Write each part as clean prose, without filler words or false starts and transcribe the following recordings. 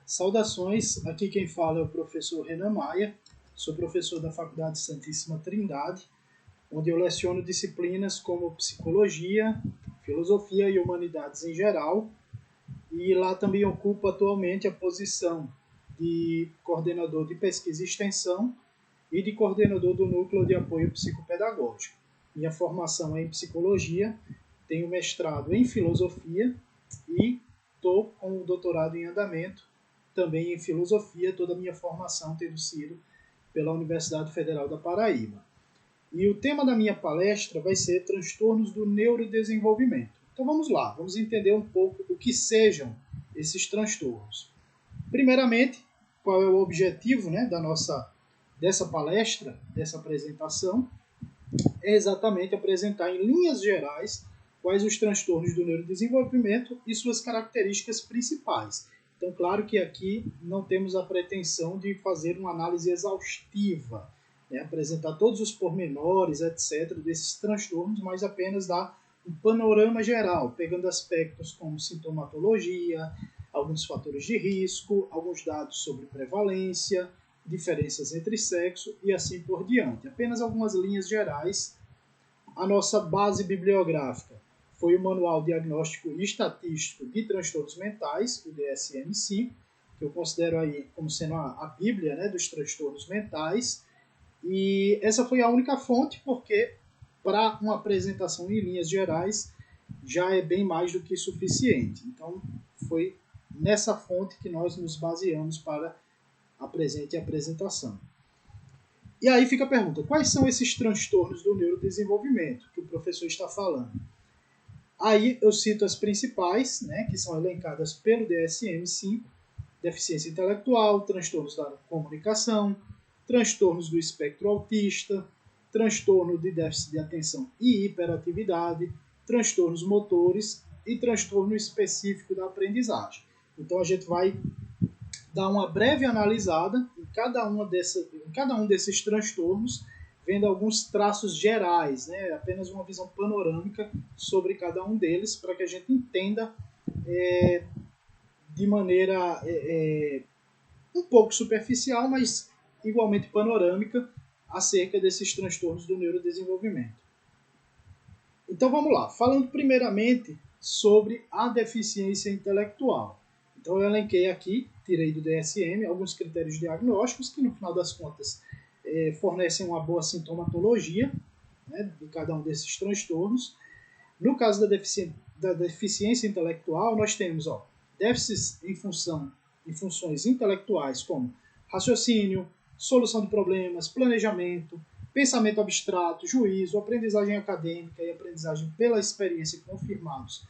Saudações, aqui quem fala é o professor Renan Maia, sou professor da Faculdade Santíssima Trindade, onde eu leciono disciplinas como psicologia, filosofia e humanidades em geral, e lá também ocupo atualmente a posição de coordenador de pesquisa e extensão e de coordenador do Núcleo de Apoio Psicopedagógico. Minha formação é em psicologia, tenho mestrado em filosofia e estou com o doutorado em andamento também em filosofia, toda a minha formação tendo sido pela Universidade Federal da Paraíba. E o tema da minha palestra vai ser transtornos do neurodesenvolvimento. Então vamos lá, vamos entender um pouco o que sejam esses transtornos. Primeiramente, qual é o objetivo, dessa palestra, dessa apresentação? É exatamente apresentar em linhas gerais quais os transtornos do neurodesenvolvimento e suas características principais. Então, claro que aqui não temos a pretensão de fazer uma análise exaustiva, apresentar todos os pormenores, etc., desses transtornos, mas apenas dar um panorama geral, pegando aspectos como sintomatologia, alguns fatores de risco, alguns dados sobre prevalência, diferenças entre sexo e assim por diante. Apenas algumas linhas gerais. A nossa base bibliográfica foi o Manual Diagnóstico e Estatístico de Transtornos Mentais, o DSM-5, que eu considero aí como sendo a bíblia, dos transtornos mentais. E essa foi a única fonte, porque para uma apresentação em linhas gerais já é bem mais do que suficiente. Então, foi nessa fonte que nós nos baseamos para a presente apresentação. E aí fica a pergunta, quais são esses transtornos do neurodesenvolvimento que o professor está falando? Aí eu cito as principais, que são elencadas pelo DSM-5, deficiência intelectual, transtornos da comunicação, transtornos do espectro autista, transtorno de déficit de atenção e hiperatividade, transtornos motores e transtorno específico da aprendizagem. Então a gente vai dar uma breve analisada em cada um desses transtornos, vendo alguns traços gerais, apenas uma visão panorâmica sobre cada um deles, para que a gente entenda de maneira um pouco superficial, mas igualmente panorâmica, acerca desses transtornos do neurodesenvolvimento. Então vamos lá, falando primeiramente sobre a deficiência intelectual. Então eu elenquei aqui, tirei do DSM, alguns critérios diagnósticos que no final das contas fornecem uma boa sintomatologia de cada um desses transtornos. No caso da deficiência intelectual, nós temos déficits em funções intelectuais como raciocínio, solução de problemas, planejamento, pensamento abstrato, juízo, aprendizagem acadêmica e aprendizagem pela experiência confirmados,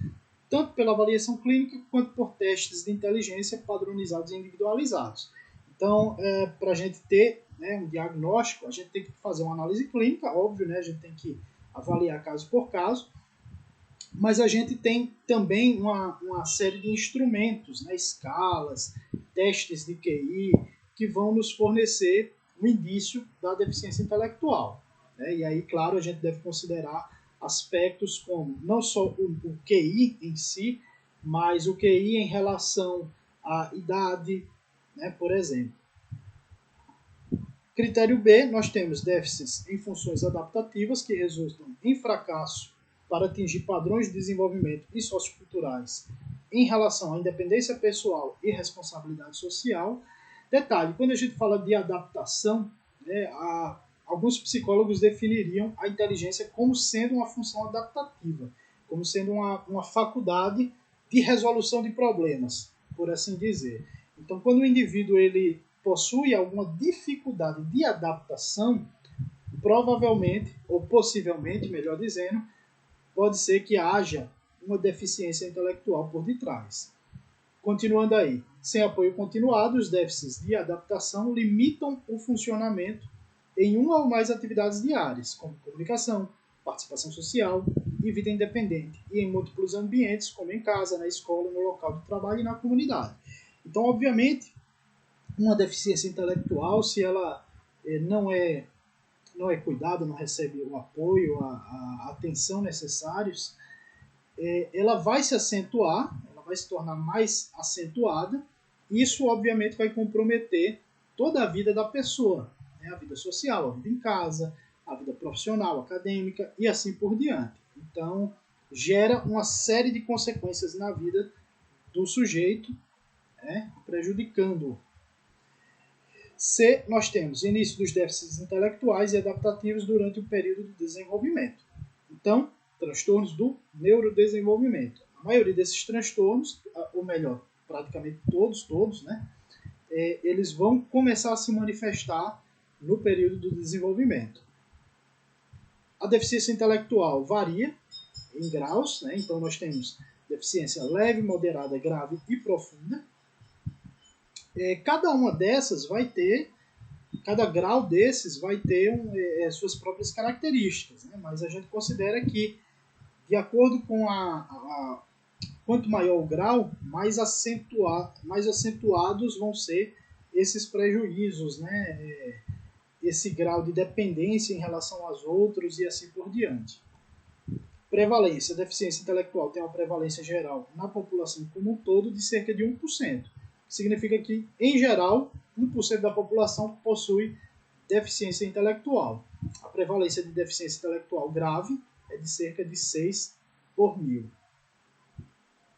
tanto pela avaliação clínica quanto por testes de inteligência padronizados e individualizados. Então, para a gente ter um diagnóstico, a gente tem que fazer uma análise clínica, óbvio, a gente tem que avaliar caso por caso, mas a gente tem também uma série de instrumentos, escalas, testes de QI, que vão nos fornecer um indício da deficiência intelectual. E aí, claro, a gente deve considerar aspectos como não só o QI em si, mas o QI em relação à idade, por exemplo. Critério B, nós temos déficits em funções adaptativas que resultam em fracasso para atingir padrões de desenvolvimento e socioculturais em relação à independência pessoal e responsabilidade social. Detalhe, quando a gente fala de adaptação, alguns psicólogos definiriam a inteligência como sendo uma função adaptativa, como sendo uma faculdade de resolução de problemas, por assim dizer. Então, quando o indivíduo ele possui alguma dificuldade de adaptação, provavelmente, ou possivelmente, melhor dizendo, pode ser que haja uma deficiência intelectual por detrás. Continuando aí, sem apoio continuado, os déficits de adaptação limitam o funcionamento em uma ou mais atividades diárias, como comunicação, participação social e vida independente, e em múltiplos ambientes, como em casa, na escola, no local de trabalho e na comunidade. Então, obviamente, uma deficiência intelectual, se ela não é cuidada, não recebe o apoio, a atenção necessários, ela vai se acentuar, ela vai se tornar mais acentuada, isso obviamente vai comprometer toda a vida da pessoa, né? A vida social, a vida em casa, a vida profissional, acadêmica e assim por diante. Então, gera uma série de consequências na vida do sujeito, né, prejudicando-o. C, nós temos início dos déficits intelectuais e adaptativos durante o período de desenvolvimento. Então, transtornos do neurodesenvolvimento. A maioria desses transtornos, ou melhor, praticamente todos, né, eles vão começar a se manifestar no período do desenvolvimento. A deficiência intelectual varia em graus, né? Então nós temos deficiência leve, moderada, grave e profunda. Cada uma dessas vai ter, cada grau desses vai ter suas próprias características, né? Mas a gente considera que, de acordo com quanto maior o grau, mais acentuados vão ser esses prejuízos, né? Esse grau de dependência em relação aos outros e assim por diante. Prevalência. A deficiência intelectual tem uma prevalência geral na população como um todo de cerca de 1%. Significa que, em geral, 1% da população possui deficiência intelectual. A prevalência de deficiência intelectual grave é de cerca de 6 por 1000.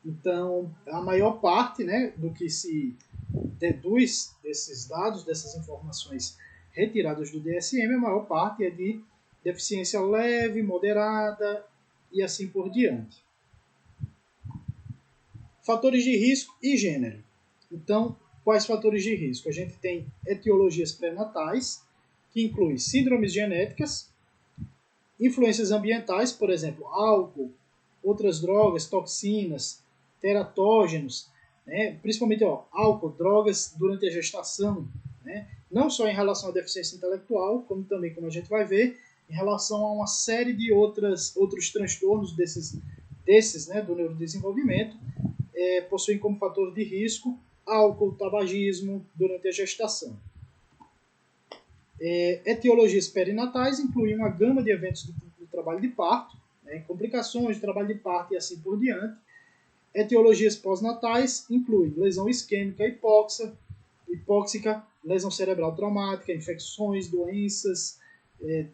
Então, a maior parte, né, do que se deduz desses dados, dessas informações retiradas do DSM, a maior parte é de deficiência leve, moderada e assim por diante. Fatores de risco e gênero. Então, quais fatores de risco? A gente tem etiologias pré-natais, que incluem síndromes genéticas, influências ambientais, por exemplo, álcool, outras drogas, toxinas, teratógenos, né? Principalmente álcool, drogas durante a gestação, né? Não só em relação à deficiência intelectual, como também, como a gente vai ver, em relação a uma série de outros transtornos desses, né, do neurodesenvolvimento, possuem como fator de risco álcool, tabagismo durante a gestação. Etiologias perinatais incluem uma gama de eventos do trabalho de parto, né, complicações de trabalho de parto e assim por diante. Etiologias pós-natais incluem lesão isquêmica hipóxica, lesão cerebral traumática, infecções, doenças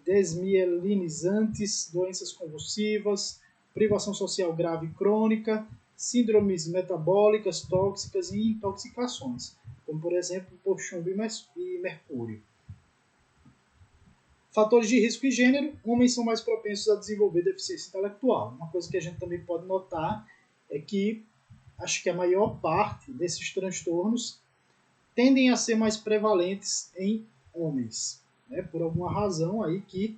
desmielinizantes, doenças convulsivas, privação social grave e crônica, síndromes metabólicas, tóxicas e intoxicações, como por exemplo por chumbo e mercúrio. Fatores de risco e gênero. Homens são mais propensos a desenvolver deficiência intelectual. Uma coisa que a gente também pode notar é que acho que a maior parte desses transtornos tendem a ser mais prevalentes em homens, né, por alguma razão aí que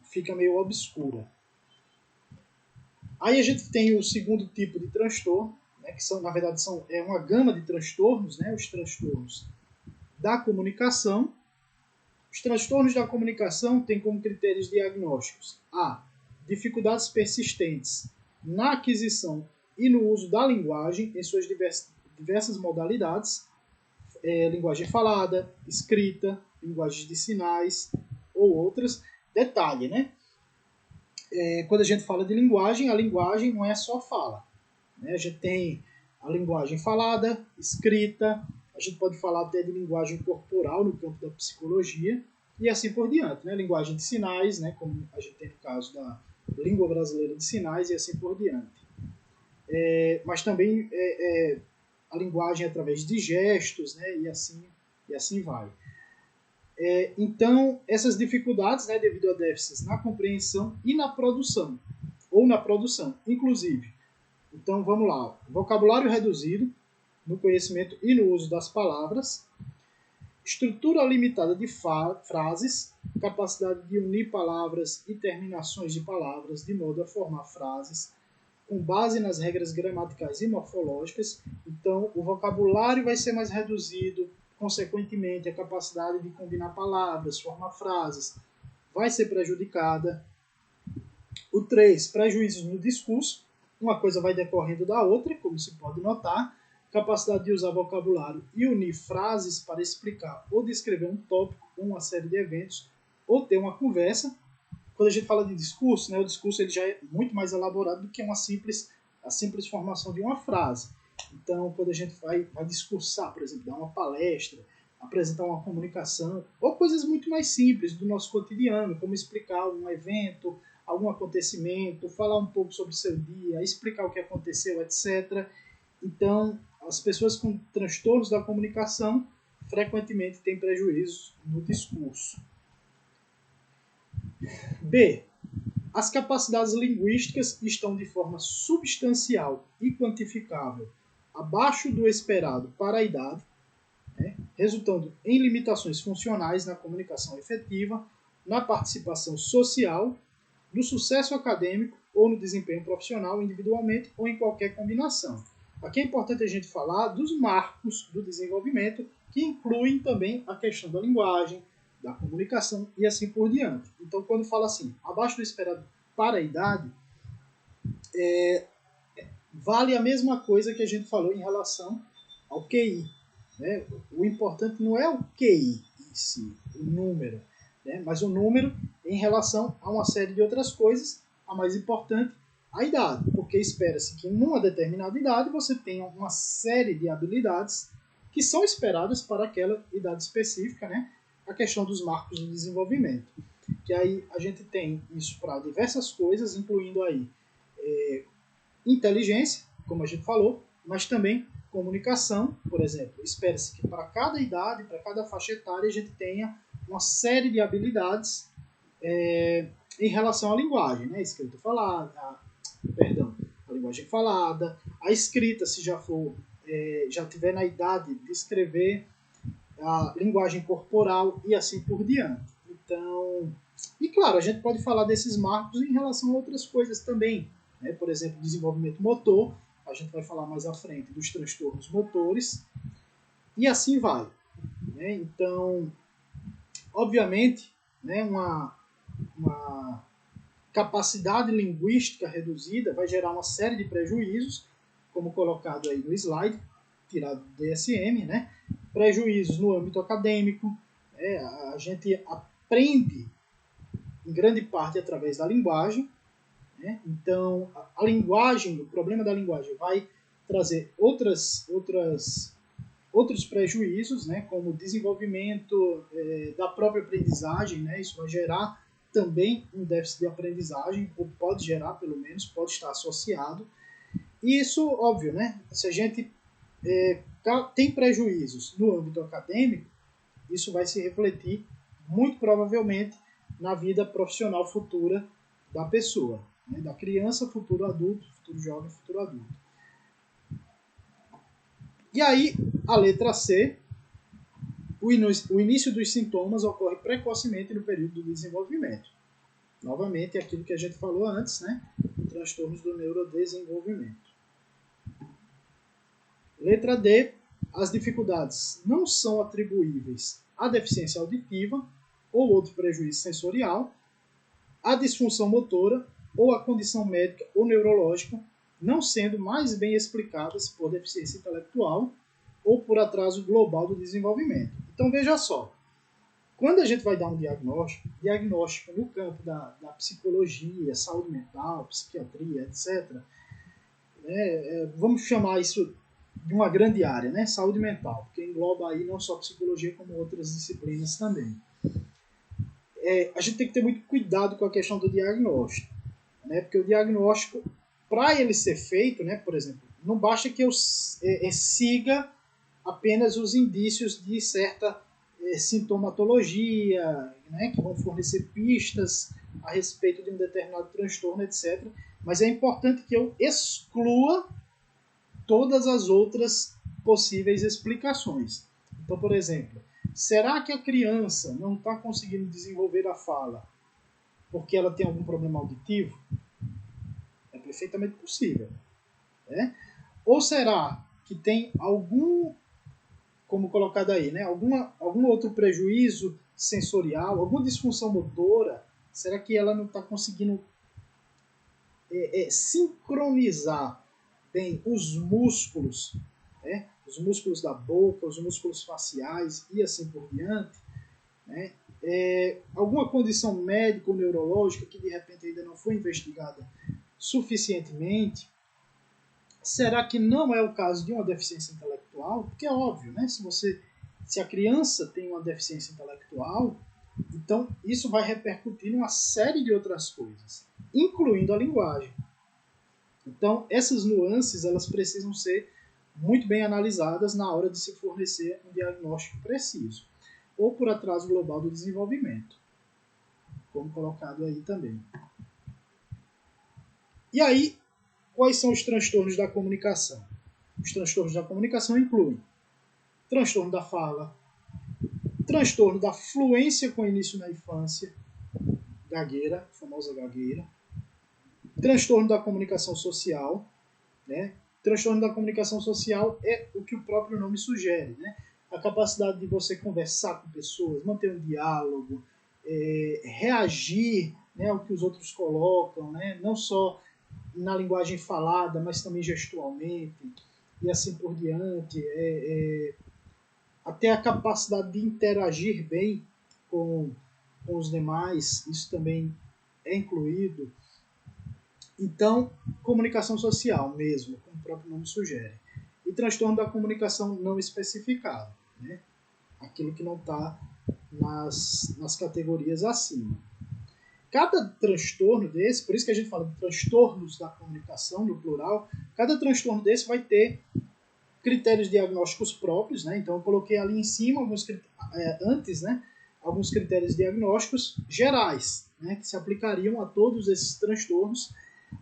fica meio obscura. Aí a gente tem o segundo tipo de transtorno, né, que são, na verdade, é uma gama de transtornos, né, os transtornos da comunicação. Os transtornos da comunicação têm como critérios diagnósticos a dificuldades persistentes na aquisição e no uso da linguagem em suas diversas modalidades, linguagem falada, escrita, linguagens de sinais ou outras. Detalhe, né? Quando a gente fala de linguagem, a linguagem não é só fala, né? A gente tem a linguagem falada, escrita, a gente pode falar até de linguagem corporal no campo da psicologia e assim por diante, né? Linguagem de sinais, né? Como a gente tem no caso da língua brasileira de sinais e assim por diante. Mas também a linguagem através de gestos, né? E assim vai. Então, essas dificuldades, né, devido a déficits na compreensão e na produção, inclusive. Então, vamos lá. Vocabulário reduzido no conhecimento e no uso das palavras, estrutura limitada de frases, capacidade de unir palavras e terminações de palavras de modo a formar frases com base nas regras gramaticais e morfológicas. Então, o vocabulário vai ser mais reduzido, consequentemente, a capacidade de combinar palavras, formar frases, vai ser prejudicada. O 3, prejuízos no discurso. Uma coisa vai decorrendo da outra, como se pode notar. Capacidade de usar vocabulário e unir frases para explicar ou descrever um tópico, uma série de eventos, ou ter uma conversa. Quando a gente fala de discurso, né, o discurso ele já é muito mais elaborado do que a simples formação de uma frase. Então, quando a gente vai discursar, por exemplo, dar uma palestra, apresentar uma comunicação, ou coisas muito mais simples do nosso cotidiano, como explicar um evento, algum acontecimento, falar um pouco sobre o seu dia, explicar o que aconteceu, etc. Então, as pessoas com transtornos da comunicação frequentemente têm prejuízos no discurso. B. As capacidades linguísticas estão de forma substancial e quantificável abaixo do esperado para a idade, né, resultando em limitações funcionais na comunicação efetiva, na participação social, no sucesso acadêmico ou no desempenho profissional individualmente ou em qualquer combinação. Aqui é importante a gente falar dos marcos do desenvolvimento, que incluem também a questão da linguagem, da comunicação e assim por diante. Então, quando fala assim, abaixo do esperado para a idade, vale a mesma coisa que a gente falou em relação ao QI. Né? O importante não é o QI em si, o número, né? Mas o número em relação a uma série de outras coisas, a mais importante, a idade, porque espera-se que em uma determinada idade você tenha uma série de habilidades que são esperadas para aquela idade específica, né? A questão dos marcos de desenvolvimento, que aí a gente tem isso para diversas coisas, incluindo aí inteligência, como a gente falou, mas também comunicação, por exemplo. Espera-se que para cada idade, para cada faixa etária, a gente tenha uma série de habilidades em relação à linguagem, né? Escrita falada, a linguagem falada, a escrita, se já tiver na idade de escrever, a linguagem corporal e assim por diante. Então, e claro, a gente pode falar desses marcos em relação a outras coisas também, né? Por exemplo, desenvolvimento motor, a gente vai falar mais à frente dos transtornos motores, e assim vai. Né? Então, obviamente, né, uma capacidade linguística reduzida vai gerar uma série de prejuízos, como colocado aí no slide, tirado do DSM, né? Prejuízos no âmbito acadêmico, a gente aprende em grande parte através da linguagem, né? Então a linguagem, o problema da linguagem vai trazer outros prejuízos, né? Como o desenvolvimento da própria aprendizagem, né? Isso vai gerar também um déficit de aprendizagem, ou pode gerar, pelo menos, pode estar associado. E isso, óbvio, né? Se a gente tem prejuízos no âmbito acadêmico, isso vai se refletir, muito provavelmente, na vida profissional futura da pessoa, né? Da criança, futuro adulto, futuro jovem, futuro adulto. E aí, a letra C, o início dos sintomas ocorre precocemente no período do desenvolvimento. Novamente, aquilo que a gente falou antes, né? Transtornos do neurodesenvolvimento. Letra D, as dificuldades não são atribuíveis à deficiência auditiva ou outro prejuízo sensorial, à disfunção motora ou à condição médica ou neurológica, não sendo mais bem explicadas por deficiência intelectual ou por atraso global do desenvolvimento. Então veja só, quando a gente vai dar um diagnóstico no campo da psicologia, saúde mental, psiquiatria, etc., vamos chamar isso de uma grande área, né? Saúde mental, porque engloba aí não só psicologia, como outras disciplinas também. A gente tem que ter muito cuidado com a questão do diagnóstico, né? Porque o diagnóstico, para ele ser feito, né, por exemplo, não basta que eu siga apenas os indícios de certa sintomatologia, né, que vão fornecer pistas a respeito de um determinado transtorno, etc. Mas é importante que eu exclua todas as outras possíveis explicações. Então, por exemplo, será que a criança não está conseguindo desenvolver a fala porque ela tem algum problema auditivo? É perfeitamente possível. Né? Ou será que tem algum, como colocado aí, né, algum outro prejuízo sensorial, alguma disfunção motora? Será que ela não está conseguindo sincronizar bem os músculos, né? Os músculos da boca, os músculos faciais e assim por diante, né? Alguma condição médica ou neurológica que de repente ainda não foi investigada suficientemente, Será que não é o caso de uma deficiência intelectual? Porque é óbvio, né? Se a criança tem uma deficiência intelectual, então isso vai repercutir em uma série de outras coisas, incluindo a linguagem. Então, essas nuances elas precisam ser muito bem analisadas na hora de se fornecer um diagnóstico preciso, ou por atraso global do desenvolvimento, como colocado aí também. E aí, quais são os transtornos da comunicação? Os transtornos da comunicação incluem transtorno da fala, transtorno da fluência com início na infância, gagueira, famosa gagueira, transtorno da comunicação social, né? Transtorno da comunicação social é o que o próprio nome sugere, né? A capacidade de você conversar com pessoas, manter um diálogo, reagir, né, ao que os outros colocam, né? Não só na linguagem falada, mas também gestualmente, e assim por diante. Até a capacidade de interagir bem com os demais, isso também é incluído. Então, comunicação social mesmo, como o próprio nome sugere. E transtorno da comunicação não especificado, né? Aquilo que não está nas categorias acima. Cada transtorno desse, por isso que a gente fala de transtornos da comunicação, no plural, cada transtorno desse vai ter critérios diagnósticos próprios, né? Então eu coloquei ali em cima antes, né, alguns critérios diagnósticos gerais, né, que se aplicariam a todos esses transtornos,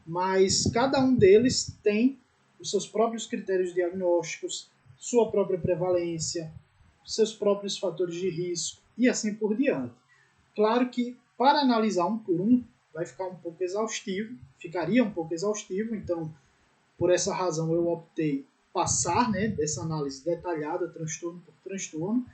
mas cada um deles tem os seus próprios critérios diagnósticos, sua própria prevalência, seus próprios fatores de risco e assim por diante. Claro que para analisar um por um vai ficar um pouco exaustivo, ficaria um pouco exaustivo, então por essa razão eu optei passar, né, dessa análise detalhada, transtorno por transtorno,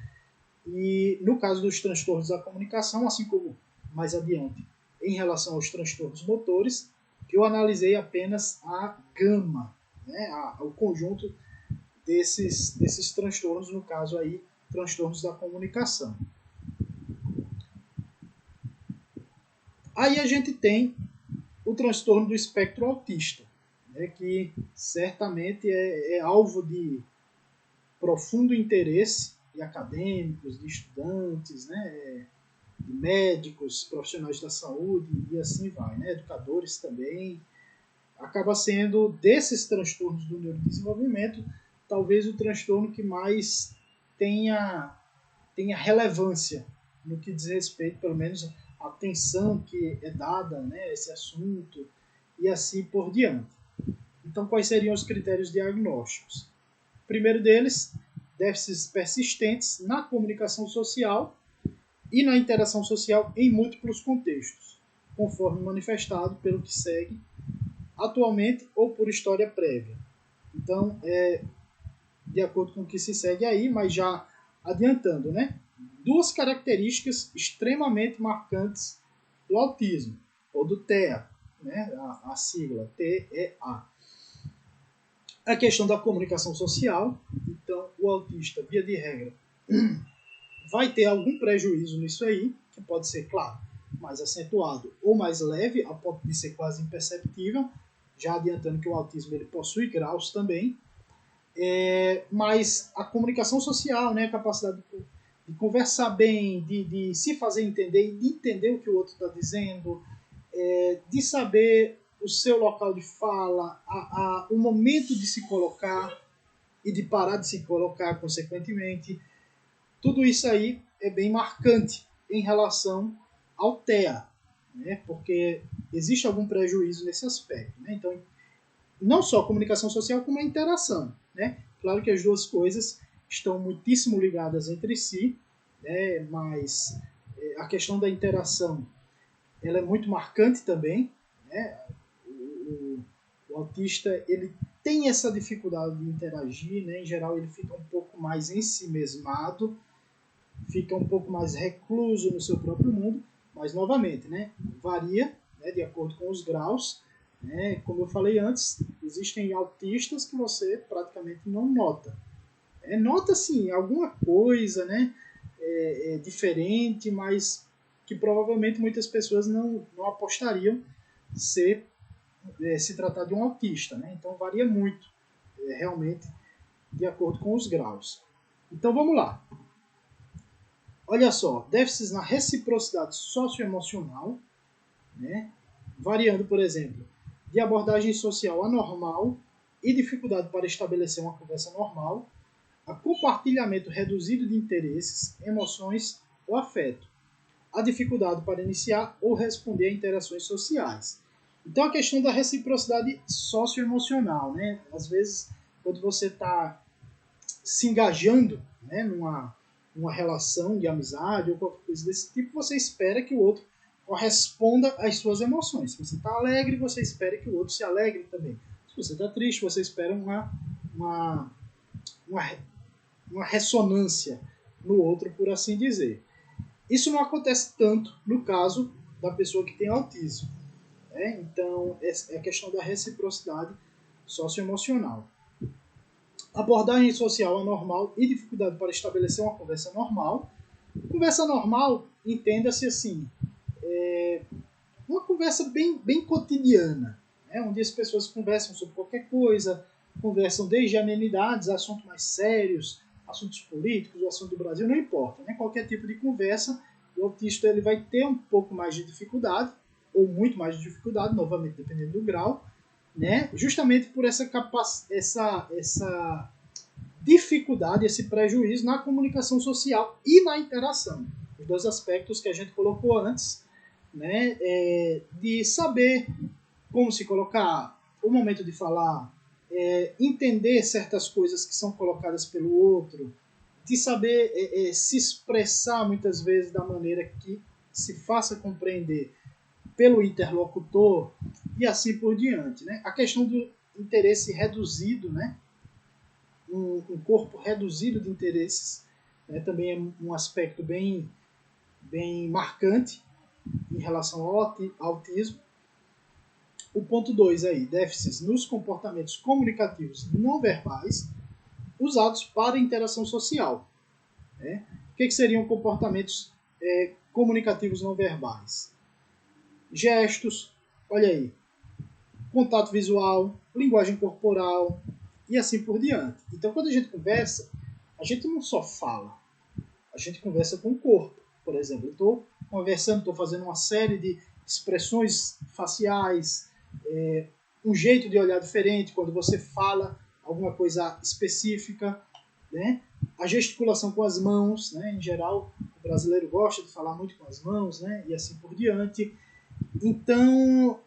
e no caso dos transtornos da comunicação, assim como mais adiante, em relação aos transtornos motores, eu analisei apenas a gama, né, o conjunto desses transtornos, no caso aí, transtornos da comunicação. Aí a gente tem o transtorno do espectro autista, né, que certamente é alvo de profundo interesse de acadêmicos, de estudantes, né, de médicos, profissionais da saúde e assim vai, né, educadores também. Acaba sendo, desses transtornos do neurodesenvolvimento, talvez o transtorno que mais tenha relevância no que diz respeito, pelo menos, à atenção que é dada, né, a esse assunto e assim por diante. Então, quais seriam os critérios diagnósticos? O primeiro deles, déficits persistentes na comunicação social e na interação social em múltiplos contextos, conforme manifestado pelo que segue atualmente ou por história prévia. Então, de acordo com o que se segue aí, mas já adiantando, né? Duas características extremamente marcantes do autismo, ou do TEA, né? A sigla TEA. A questão da comunicação social, então o autista, via de regra, vai ter algum prejuízo nisso aí, que pode ser, claro, mais acentuado ou mais leve, a ponto de ser quase imperceptível, já adiantando que o autismo ele possui graus também, mas a comunicação social, né, a capacidade de conversar bem, de se fazer entender, de entender o que o outro está dizendo, de saber o seu local de fala, o momento de se colocar e de parar de se colocar, consequentemente. Tudo isso aí é bem marcante em relação ao TEA, né? Porque existe algum prejuízo nesse aspecto. Né? Então, não só a comunicação social, como a interação. Né? Claro que as duas coisas estão muitíssimo ligadas entre si, né? Mas a questão da interação ela é muito marcante também. Né? O autista ele tem essa dificuldade de interagir, né? Em geral ele fica um pouco mais ensimesmado, fica um pouco mais recluso no seu próprio mundo, mas novamente, né, varia, né, de acordo com os graus, né, como eu falei antes, existem autistas que você praticamente não nota. Nota sim alguma coisa, né, diferente, mas que provavelmente muitas pessoas não apostariam se tratar de um autista, né? Então varia muito realmente de acordo com os graus. Então vamos lá. Olha só, déficits na reciprocidade socioemocional, né? Variando, por exemplo, de abordagem social anormal e dificuldade para estabelecer uma conversa normal, a compartilhamento reduzido de interesses, emoções ou afeto, a dificuldade para iniciar ou responder a interações sociais. Então a questão da reciprocidade socioemocional, né? Às vezes, quando você está se engajando, né, numa relação de amizade ou qualquer coisa desse tipo, você espera que o outro corresponda às suas emoções. Se você está alegre, você espera que o outro se alegre também. Se você está triste, você espera uma ressonância no outro, por assim dizer. Isso não acontece tanto no caso da pessoa que tem autismo, né? Então, é a questão da reciprocidade socioemocional. Abordagem social anormal e dificuldade para estabelecer uma conversa normal. Conversa normal, entenda-se assim, uma conversa bem cotidiana, né? Onde as pessoas conversam sobre qualquer coisa, conversam desde amenidades, assuntos mais sérios, assuntos políticos, o assunto do Brasil, não importa, né? Qualquer tipo de conversa, o autista ele vai ter um pouco mais de dificuldade, ou muito mais de dificuldade, novamente dependendo do grau, né? Justamente por essa dificuldade, esse prejuízo na comunicação social e na interação. Os dois aspectos que a gente colocou antes, né? De saber como se colocar, o momento de falar, entender certas coisas que são colocadas pelo outro, de saber se expressar muitas vezes da maneira que se faça compreender pelo interlocutor e assim por diante, né? A questão do interesse reduzido, né? Um corpo reduzido de interesses, né? Também é um aspecto bem marcante em relação ao autismo. O ponto 2 aí, déficits nos comportamentos comunicativos não verbais usados para interação social, né? O que seriam comportamentos comunicativos não verbais? Gestos, olha aí, contato visual, linguagem corporal e assim por diante. Então, quando a gente conversa, a gente não só fala, a gente conversa com o corpo. Por exemplo, eu estou conversando, estou fazendo uma série de expressões faciais, um jeito de olhar diferente quando você fala alguma coisa específica, né? A gesticulação com as mãos, né? Em geral, o brasileiro gosta de falar muito com as mãos, né? E assim por diante. Então,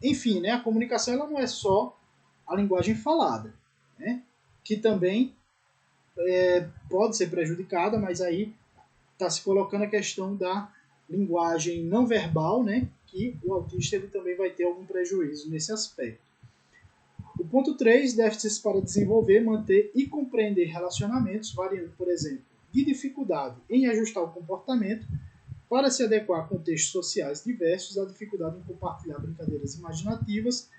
enfim, né? A comunicação ela não é só a linguagem falada, né? Que também pode ser prejudicada, mas aí está se colocando a questão da linguagem não verbal, né? Que o autista ele também vai ter algum prejuízo nesse aspecto. O ponto 3, déficits para desenvolver, manter e compreender relacionamentos, variando, por exemplo, de dificuldade em ajustar o comportamento para se adequar a contextos sociais diversos, a dificuldade em compartilhar brincadeiras imaginativas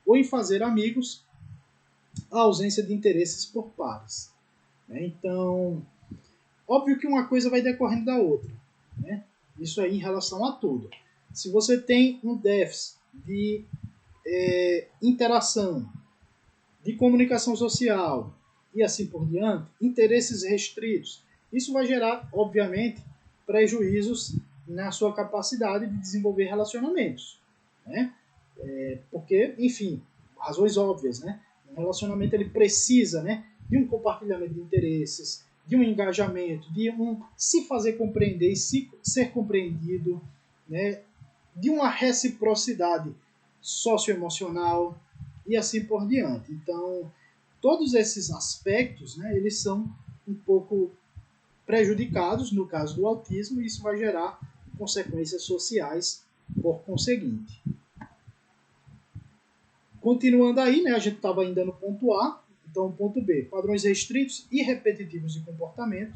ou em fazer amigos, a ausência de interesses por pares. Então, óbvio que uma coisa vai decorrendo da outra, né? Isso aí em relação a tudo. Se você tem um déficit de interação, de comunicação social e assim por diante, interesses restritos, isso vai gerar, obviamente, prejuízos na sua capacidade de desenvolver relacionamentos, né? Porque, enfim, razões óbvias, né? Um relacionamento ele precisa, né, de um compartilhamento de interesses, de um engajamento, de um se fazer compreender e se ser compreendido, né, de uma reciprocidade socioemocional e assim por diante. Então, todos esses aspectos, né, eles são um pouco prejudicados no caso do autismo e isso vai gerar consequências sociais por conseguinte. Continuando aí, né, a gente estava ainda no ponto A, então ponto B, padrões restritos e repetitivos de comportamento,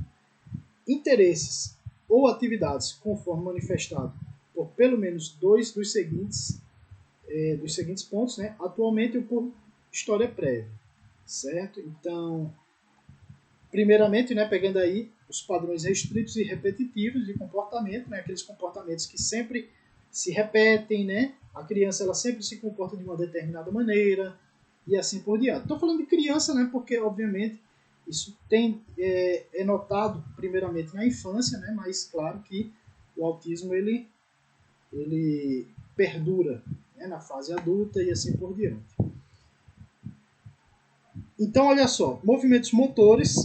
interesses ou atividades conforme manifestado por pelo menos dois dos seguintes pontos, né, atualmente ou por história prévia, certo? Então, primeiramente, né, pegando aí os padrões restritos e repetitivos de comportamento, né, aqueles comportamentos que sempre se repetem, né? A criança ela sempre se comporta de uma determinada maneira, e assim por diante. Estou falando de criança, né, porque, obviamente, isso é notado primeiramente na infância, né, mas claro que o autismo ele perdura, né, na fase adulta e assim por diante. Então, olha só, movimentos motores,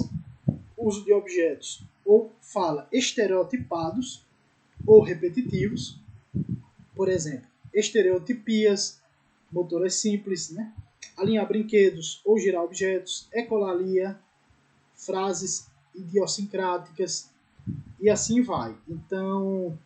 uso de objetos ou fala estereotipados ou repetitivos, por exemplo, estereotipias, motoras simples, né? Alinhar brinquedos ou girar objetos, ecolalia, frases idiosincráticas e assim vai. Então,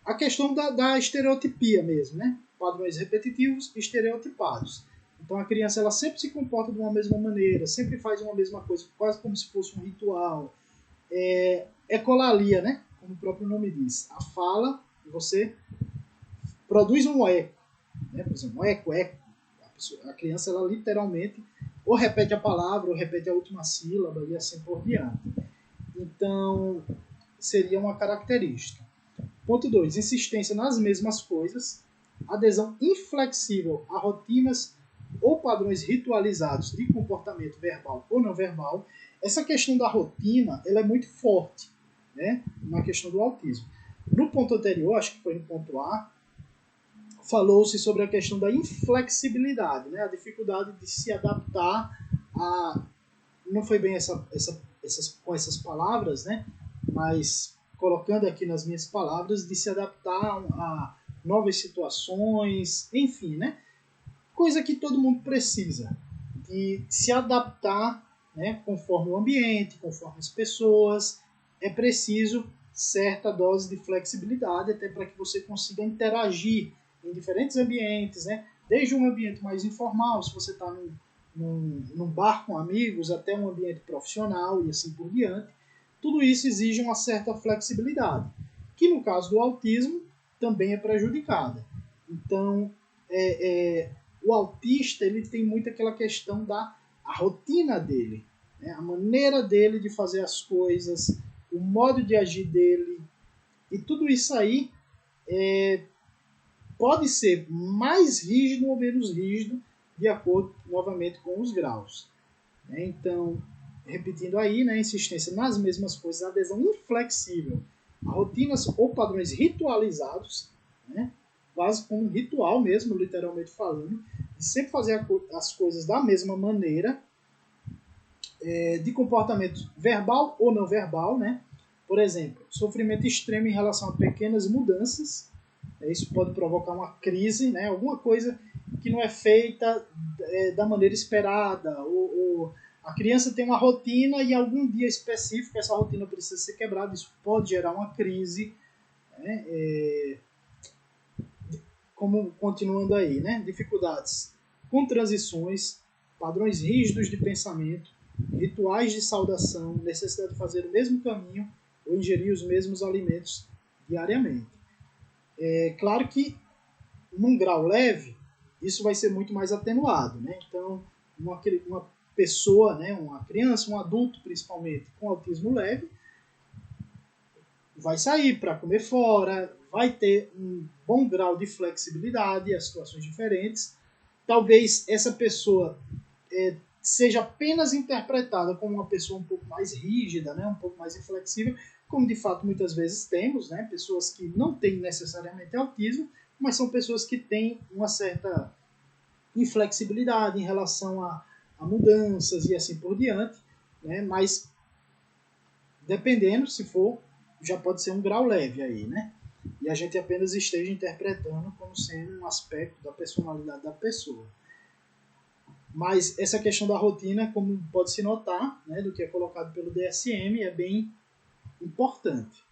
a questão da estereotipia mesmo, né? Padrões repetitivos e estereotipados. Então a criança ela sempre se comporta de uma mesma maneira, sempre faz uma mesma coisa, quase como se fosse um ritual. Ecolalia, né? Como o próprio nome diz. A fala, você produz um eco, né? Por exemplo, um eco. A criança ela literalmente ou repete a palavra ou repete a última sílaba e assim por diante. Então seria uma característica. Ponto 2. Insistência nas mesmas coisas. Adesão inflexível a rotinas ou padrões ritualizados de comportamento verbal ou não verbal. Essa questão da rotina ela é muito forte, né, na questão do autismo. No ponto anterior, acho que foi no ponto A, falou-se sobre a questão da inflexibilidade, né, a dificuldade de se adaptar a... Não foi bem com essas palavras, né, mas colocando aqui nas minhas palavras, de se adaptar a novas situações, enfim, né? Coisa que todo mundo precisa, de se adaptar, né, conforme o ambiente, conforme as pessoas. É preciso certa dose de flexibilidade até para que você consiga interagir em diferentes ambientes, né? Desde um ambiente mais informal, se você está num bar com amigos, até um ambiente profissional e assim por diante. Tudo isso exige uma certa flexibilidade, que no caso do autismo também é prejudicada. Então, o autista ele tem muito aquela questão da rotina dele, né? A maneira dele de fazer as coisas, o modo de agir dele, e tudo isso aí pode ser mais rígido ou menos rígido, de acordo, novamente, com os graus. Então, repetindo aí, né, insistência nas mesmas coisas, adesão inflexível a rotinas ou padrões ritualizados, né, quase como um ritual mesmo, literalmente falando, de sempre fazer as coisas da mesma maneira, de comportamento verbal ou não verbal, né? Por exemplo, sofrimento extremo em relação a pequenas mudanças, isso pode provocar uma crise, né? Alguma coisa que não é feita da maneira esperada, ou a criança tem uma rotina e algum dia específico essa rotina precisa ser quebrada, isso pode gerar uma crise, né? Como continuando aí, né? Dificuldades com transições, padrões rígidos de pensamento, rituais de saudação, necessidade de fazer o mesmo caminho ou ingerir os mesmos alimentos diariamente. É claro que num grau leve isso vai ser muito mais atenuado, né? Então uma pessoa, né, uma criança, um adulto principalmente com autismo leve, vai sair para comer fora, vai ter um bom grau de flexibilidade a situações diferentes. Talvez essa pessoa seja apenas interpretada como uma pessoa um pouco mais rígida, né, um pouco mais inflexível, como de fato muitas vezes temos, né, pessoas que não têm necessariamente autismo, mas são pessoas que têm uma certa inflexibilidade em relação a mudanças e assim por diante, né, mas dependendo, se for, já pode ser um grau leve aí, né? E a gente apenas esteja interpretando como sendo um aspecto da personalidade da pessoa. Mas essa questão da rotina, como pode se notar, né, do que é colocado pelo DSM, é bem importante.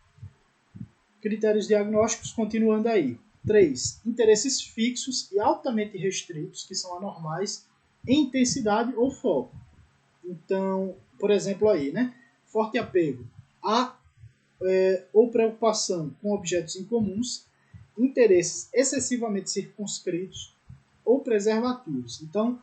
Critérios diagnósticos, continuando aí. 3. Interesses fixos e altamente restritos, que são anormais, em intensidade ou foco. Então, por exemplo aí, né? Forte apego a ou preocupação com objetos incomuns, interesses excessivamente circunscritos ou preservativos. Então,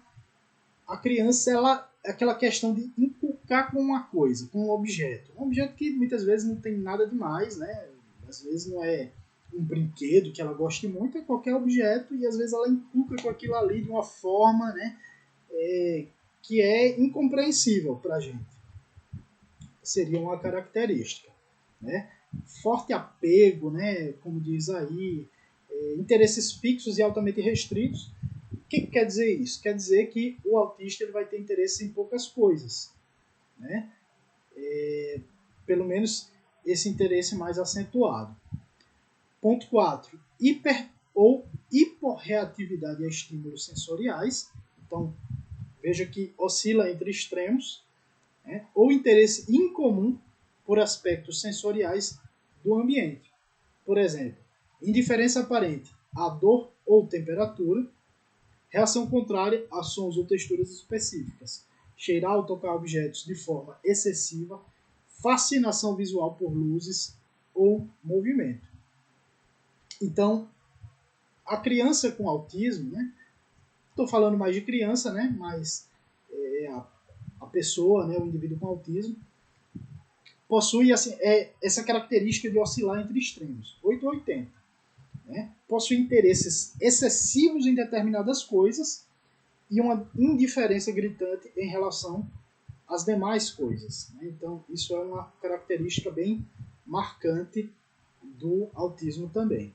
a criança, ela, aquela questão de inculcar com uma coisa, com um objeto que muitas vezes não tem nada demais, né? Às vezes não é um brinquedo que ela goste muito, é qualquer objeto, e às vezes ela inculca com aquilo ali de uma forma, né, que é incompreensível para a gente. Seria uma característica, né? Forte apego, né? Como diz aí, interesses fixos e altamente restritos. O que quer dizer isso? Quer dizer que o autista ele vai ter interesse em poucas coisas, né? Pelo menos esse interesse mais acentuado. Ponto 4. Hiper ou hiporreatividade a estímulos sensoriais. Então, veja que oscila entre extremos, né? Ou interesse incomum por aspectos sensoriais do ambiente. Por exemplo, indiferença aparente à dor ou temperatura, reação contrária a sons ou texturas específicas, cheirar ou tocar objetos de forma excessiva, fascinação visual por luzes ou movimento. Então, a criança com autismo, né? Estou falando mais de criança, né? Mas a pessoa, né? O indivíduo com autismo, possui assim, essa característica de oscilar entre extremos, 8 ou 80. Né? Possui interesses excessivos em determinadas coisas e uma indiferença gritante em relação às demais coisas. Né? Então, isso é uma característica bem marcante do autismo também.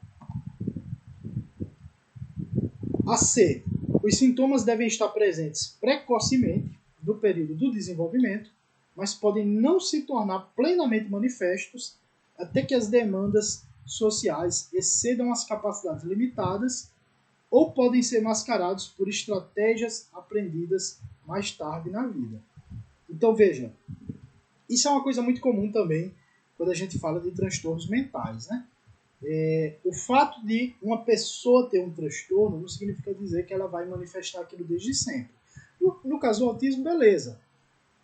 A C. Os sintomas devem estar presentes precocemente no período do desenvolvimento, mas podem não se tornar plenamente manifestos até que as demandas sociais excedam as capacidades limitadas ou podem ser mascarados por estratégias aprendidas mais tarde na vida. Então veja, isso é uma coisa muito comum também quando a gente fala de transtornos mentais, né? O fato de uma pessoa ter um transtorno não significa dizer que ela vai manifestar aquilo desde sempre. No caso do autismo, beleza.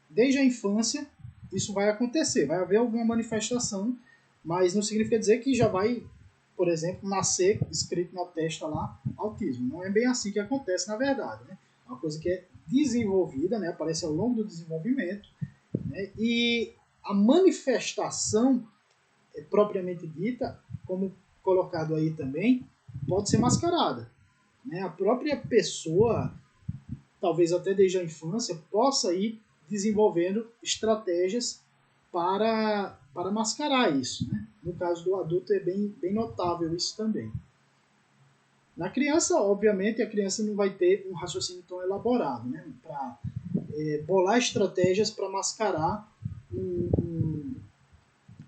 Desde a infância, isso vai acontecer, vai haver alguma manifestação, mas não significa dizer que já vai, por exemplo, nascer escrito na testa lá, autismo. Não é bem assim que acontece, na verdade. Né? É uma coisa que é desenvolvida, né? Aparece ao longo do desenvolvimento, né? E a manifestação propriamente dita, como colocado aí também, pode ser mascarada. Né? A própria pessoa, talvez até desde a infância, possa ir desenvolvendo estratégias para mascarar isso. Né? No caso do adulto é bem notável isso também. Na criança, obviamente, a criança não vai ter um raciocínio tão elaborado, né? Para bolar estratégias para mascarar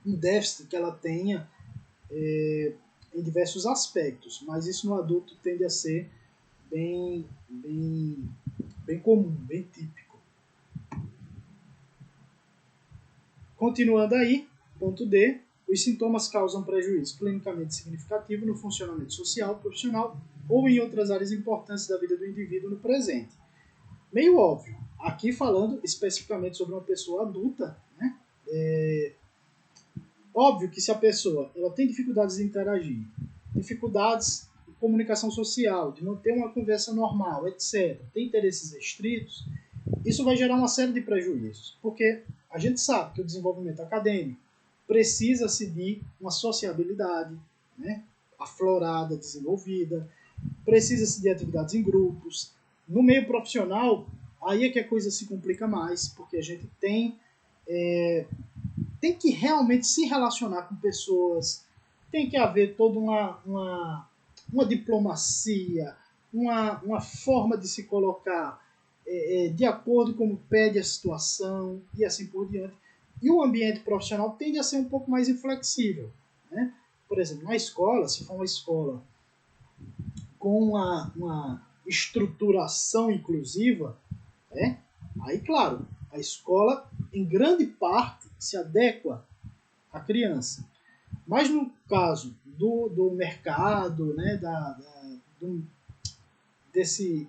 um déficit que ela tenha em diversos aspectos, mas isso no adulto tende a ser bem comum, bem típico. Continuando aí, ponto D, os sintomas causam prejuízo clinicamente significativo no funcionamento social, profissional ou em outras áreas importantes da vida do indivíduo no presente. Meio óbvio, aqui falando especificamente sobre uma pessoa adulta, né? Óbvio que se a pessoa ela tem dificuldades de interagir, dificuldades de comunicação social, de manter uma conversa normal, etc., tem interesses restritos, isso vai gerar uma série de prejuízos, porque a gente sabe que o desenvolvimento acadêmico precisa-se de uma sociabilidade, né, aflorada, desenvolvida, precisa-se de atividades em grupos. No meio profissional, aí é que a coisa se complica mais, porque a gente tem que realmente se relacionar com pessoas, tem que haver toda uma diplomacia, uma forma de se colocar de acordo com como pede a situação e assim por diante. E o ambiente profissional tende a ser um pouco mais inflexível. Né? Por exemplo, na escola, se for uma escola com uma estruturação inclusiva, né? Aí, claro, a escola, em grande parte, se adequa à criança. Mas no caso do mercado, né, desse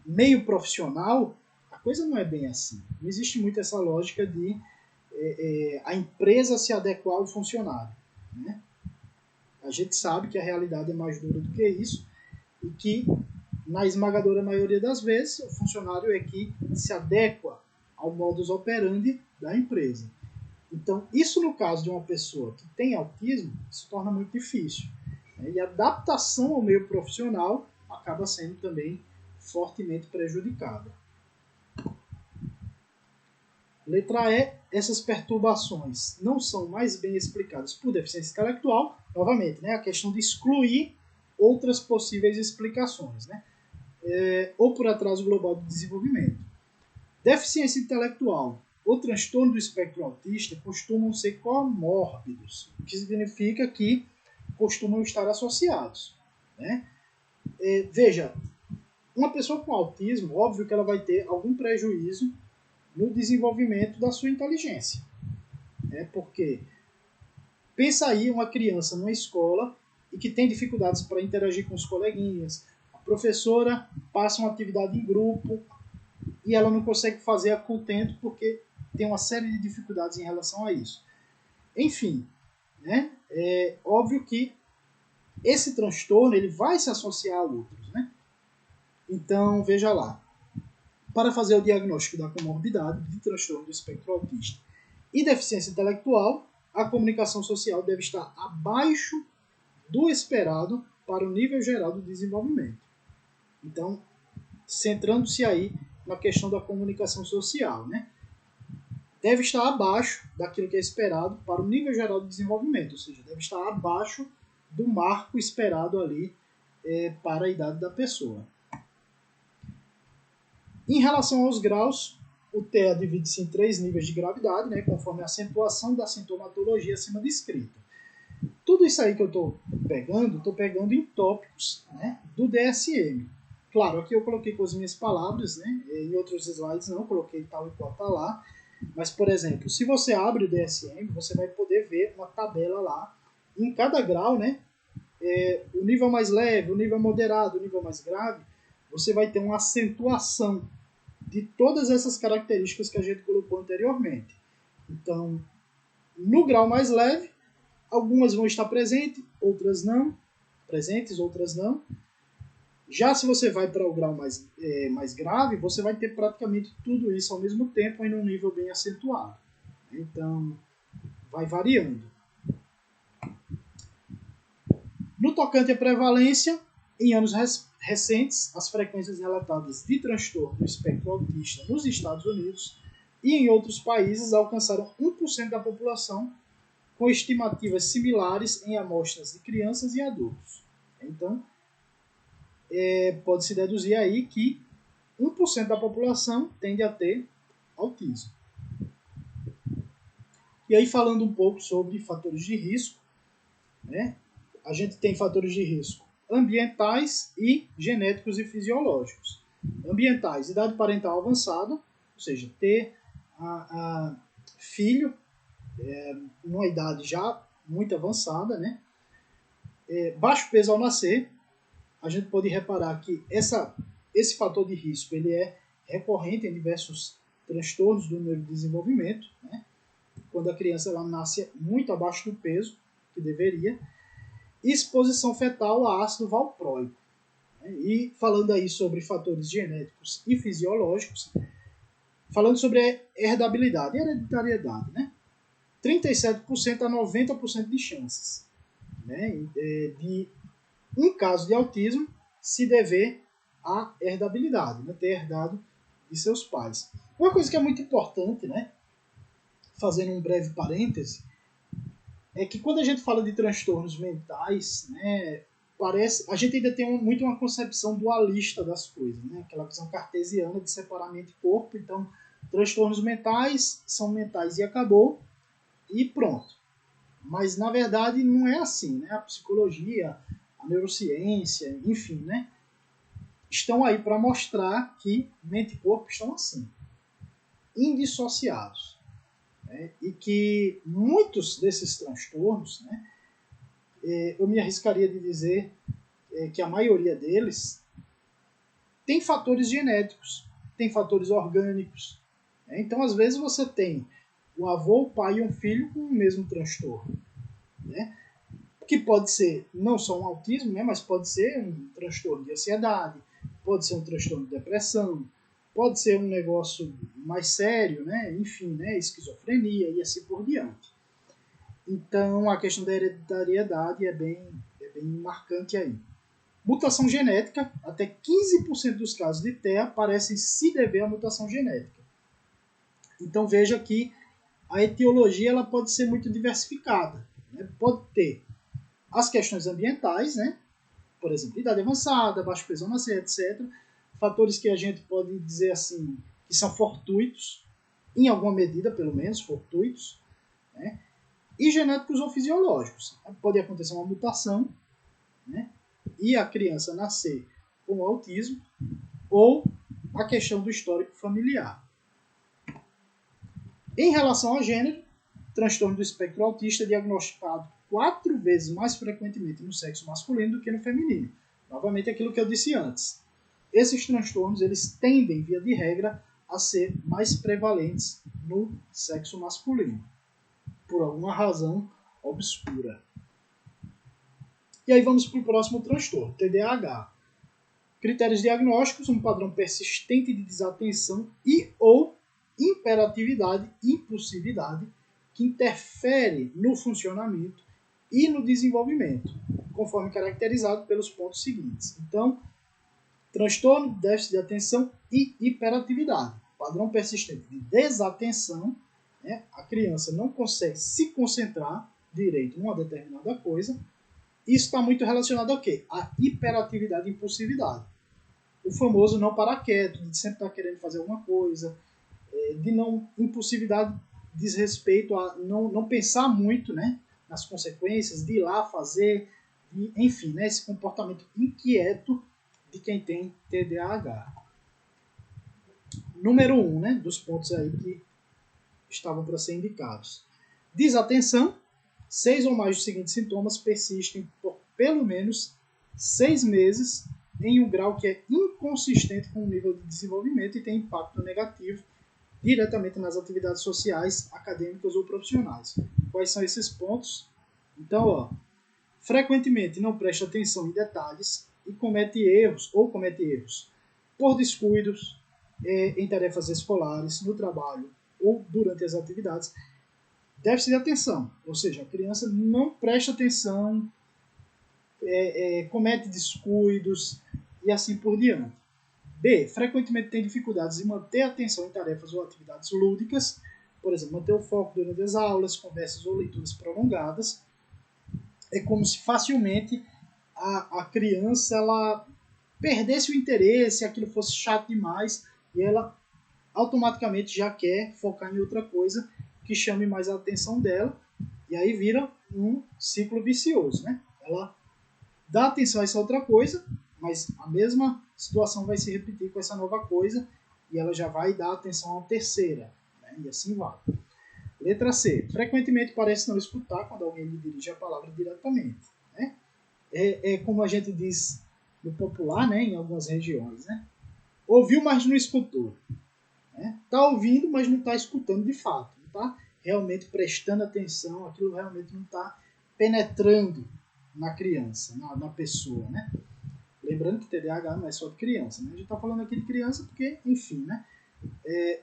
meio profissional, a coisa não é bem assim. Não existe muito essa lógica de a empresa se adequar ao funcionário. Né? A gente sabe que a realidade é mais dura do que isso e que, na esmagadora maioria das vezes, o funcionário é que se adequa ao modus operandi da empresa. Então, isso no caso de uma pessoa que tem autismo, se torna muito difícil. Né? E a adaptação ao meio profissional acaba sendo também fortemente prejudicada. Letra E, essas perturbações não são mais bem explicadas por deficiência intelectual. Novamente, né, a questão de excluir outras possíveis explicações, né? Ou por atraso global de desenvolvimento. Deficiência intelectual ou transtorno do espectro autista costumam ser comórbidos, o que significa que costumam estar associados, né? Veja, uma pessoa com autismo, óbvio que ela vai ter algum prejuízo no desenvolvimento da sua inteligência. Porque pensa aí uma criança numa escola e que tem dificuldades para interagir com os coleguinhas, a professora passa uma atividade em grupo e ela não consegue fazer a contento porque tem uma série de dificuldades em relação a isso. Enfim, né? É óbvio que esse transtorno ele vai se associar a outros, né? Então, veja lá. Para fazer o diagnóstico da comorbidade de transtorno do espectro autista e deficiência intelectual, a comunicação social deve estar abaixo do esperado para o nível geral do desenvolvimento. Então, centrando-se aí na questão da comunicação social, né? Deve estar abaixo daquilo que é esperado para o nível geral do desenvolvimento, ou seja, deve estar abaixo do marco esperado ali para a idade da pessoa. Em relação aos graus, o TEA divide-se em 3 níveis de gravidade, né, conforme a acentuação da sintomatologia acima descrita. Tudo isso aí que eu estou pegando em tópicos, né, do DSM. Claro, aqui eu coloquei com as minhas palavras, né, em outros slides não, coloquei tal e qual está lá. Mas, por exemplo, se você abre o DSM, você vai poder ver uma tabela lá, em cada grau, né, o nível mais leve, o nível moderado, o nível mais grave, você vai ter uma acentuação de todas essas características que a gente colocou anteriormente. Então, no grau mais leve, algumas vão estar presentes, outras não. Já se você vai para o grau mais grave, você vai ter praticamente tudo isso ao mesmo tempo em um nível bem acentuado. Então, vai variando. No tocante à prevalência, em anos recentes, as frequências relatadas de transtorno do espectro autista nos Estados Unidos e em outros países alcançaram 1% da população, com estimativas similares em amostras de crianças e adultos. Então, pode-se deduzir aí que 1% da população tende a ter autismo. E aí, falando um pouco sobre fatores de risco, né? A gente tem fatores de risco ambientais e genéticos e fisiológicos. Ambientais, idade parental avançada, ou seja, ter filho numa idade já muito avançada, né? Baixo peso ao nascer, a gente pode reparar que esse fator de risco ele é recorrente em diversos transtornos do neurodesenvolvimento, né? Quando a criança ela nasce muito abaixo do peso que deveria, exposição fetal a ácido valproico. E falando aí sobre fatores genéticos e fisiológicos, falando sobre a herdabilidade e hereditariedade, né? 37% a 90% de chances, né, de um caso de autismo se dever à herdabilidade, né, ter herdado de seus pais. Uma coisa que é muito importante, né, fazendo um breve parêntese, é que quando a gente fala de transtornos mentais, né, a gente ainda tem muito uma concepção dualista das coisas, né, aquela visão cartesiana de separar mente e corpo. Então, transtornos mentais são mentais e acabou, e pronto. Mas, na verdade, não é assim, né? A psicologia, a neurociência, enfim, né, estão aí para mostrar que mente e corpo estão assim, indissociados. Né? E que muitos desses transtornos, né, eu me arriscaria de dizer que a maioria deles tem fatores genéticos, tem fatores orgânicos. Né? Então, às vezes, você tem o avô, o pai e um filho com o mesmo transtorno. Né? Que pode ser não só um autismo, né, mas pode ser um transtorno de ansiedade, pode ser um transtorno de depressão, pode ser um negócio mais sério, né, enfim, né, esquizofrenia e assim por diante. Então, a questão da hereditariedade é bem marcante aí. Mutação genética, até 15% dos casos de TEA parecem se dever à mutação genética. Então veja que a etiologia ela pode ser muito diversificada, né? Pode ter as questões ambientais, né? Por exemplo, idade avançada, baixo peso ao nascer, etc. Fatores que a gente pode dizer assim, que são fortuitos, em alguma medida pelo menos, fortuitos, né? E genéticos ou fisiológicos. Pode acontecer uma mutação, né? E a criança nascer com autismo, ou a questão do histórico familiar. Em relação ao gênero, transtorno do espectro autista é diagnosticado 4 vezes mais frequentemente no sexo masculino do que no feminino. Novamente, aquilo que eu disse antes. Esses transtornos eles tendem, via de regra, a ser mais prevalentes no sexo masculino, por alguma razão obscura. E aí vamos para o próximo transtorno, TDAH. Critérios diagnósticos, um padrão persistente de desatenção e ou hiperatividade, impulsividade, que interfere no funcionamento e no desenvolvimento, conforme caracterizado pelos pontos seguintes. Então, transtorno, déficit de atenção e hiperatividade. Padrão persistente de desatenção, né? A criança não consegue se concentrar direito em uma determinada coisa. Isso está muito relacionado ao quê? A hiperatividade e impulsividade. O famoso não parar quieto, de sempre estar querendo fazer alguma coisa, de não impulsividade diz respeito a não pensar muito, né, nas consequências, de ir lá fazer, enfim, né, esse comportamento inquieto de quem tem TDAH. Número 1, né, dos pontos aí que estavam para ser indicados. Desatenção. 6 ou mais dos seguintes sintomas persistem por pelo menos 6 meses em um grau que é inconsistente com o nível de desenvolvimento e tem impacto negativo diretamente nas atividades sociais, acadêmicas ou profissionais. Quais são esses pontos? Então, frequentemente não presta atenção em detalhes e comete erros por descuidos em tarefas escolares, no trabalho ou durante as atividades. Déficit de atenção, ou seja, a criança não presta atenção, comete descuidos e assim por diante. B. Frequentemente tem dificuldades em manter a atenção em tarefas ou atividades lúdicas, por exemplo, manter o foco durante as aulas, conversas ou leituras prolongadas. É como se facilmente a criança ela perdesse o interesse, aquilo fosse chato demais e ela automaticamente já quer focar em outra coisa que chame mais a atenção dela e aí vira um ciclo vicioso, né? Ela dá atenção a essa outra coisa, mas a mesma situação vai se repetir com essa nova coisa e ela já vai dar atenção a uma terceira, né? E assim vai. Letra C. Frequentemente parece não escutar quando alguém lhe dirige a palavra diretamente, né? É como a gente diz no popular, né, em algumas regiões, né? Ouviu, mas não escutou. Né? Tá ouvindo, mas não está escutando de fato. Não está realmente prestando atenção, aquilo realmente não está penetrando na criança, na pessoa, né? Lembrando que TDAH não é só de criança, né? A gente está falando aqui de criança porque, enfim, né?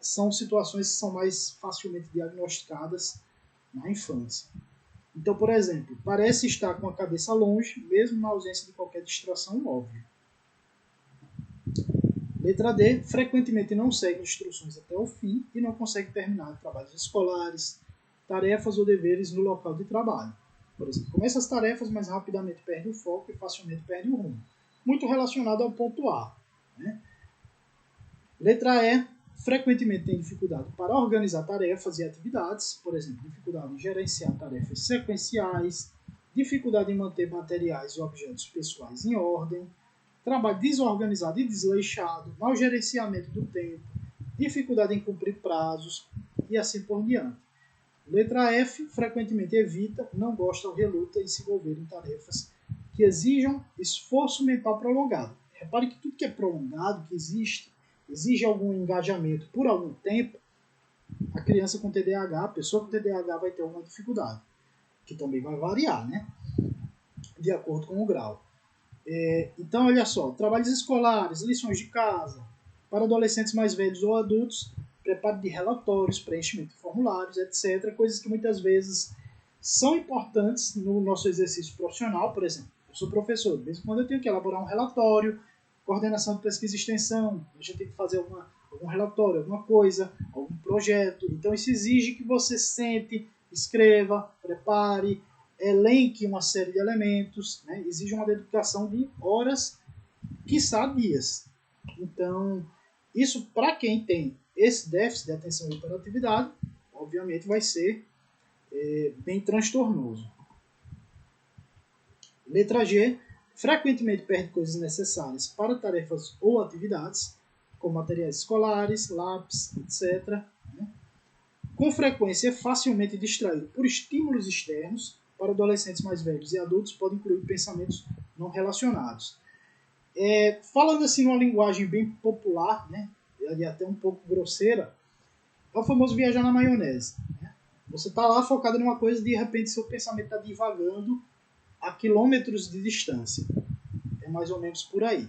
São situações que são mais facilmente diagnosticadas na infância. Então, por exemplo, parece estar com a cabeça longe, mesmo na ausência de qualquer distração óbvia. Letra D. Frequentemente não segue instruções até o fim e não consegue terminar trabalhos escolares, tarefas ou deveres no local de trabalho. Por exemplo, começa as tarefas, mas rapidamente perde o foco e facilmente perde o rumo. Muito relacionado ao ponto A. Né? Letra E. Frequentemente tem dificuldade para organizar tarefas e atividades, por exemplo, dificuldade em gerenciar tarefas sequenciais, dificuldade em manter materiais e objetos pessoais em ordem, trabalho desorganizado e desleixado, mau gerenciamento do tempo, dificuldade em cumprir prazos e assim por diante. Letra F, frequentemente evita, não gosta ou reluta em se envolver em tarefas que exijam esforço mental prolongado. Repare que tudo que é prolongado, que exige algum engajamento por algum tempo, a criança com TDAH, a pessoa com TDAH vai ter alguma dificuldade, que também vai variar, né? De acordo com o grau. Então, olha só, trabalhos escolares, lições de casa, para adolescentes mais velhos ou adultos, preparo de relatórios, preenchimento de formulários, etc. Coisas que muitas vezes são importantes no nosso exercício profissional. Por exemplo, eu sou professor, de vez em quando eu tenho que elaborar um relatório, coordenação de pesquisa e extensão, a gente tem que fazer algum relatório, alguma coisa, algum projeto. Então isso exige que você sente, escreva, prepare, elenque uma série de elementos, né? Exige uma dedicação de horas, quiçá dias. Então, isso para quem tem esse déficit de atenção e hiperatividade, obviamente vai ser bem transtornoso. Letra G. Frequentemente perde coisas necessárias para tarefas ou atividades, como materiais escolares, lápis, etc. Com frequência é facilmente distraído por estímulos externos. Para adolescentes mais velhos e adultos, pode incluir pensamentos não relacionados. Falando assim numa linguagem bem popular, né, e até um pouco grosseira, é o famoso viajar na maionese. Né? Você está lá focado em uma coisa e de repente seu pensamento está divagando a quilômetros de distância. É mais ou menos por aí.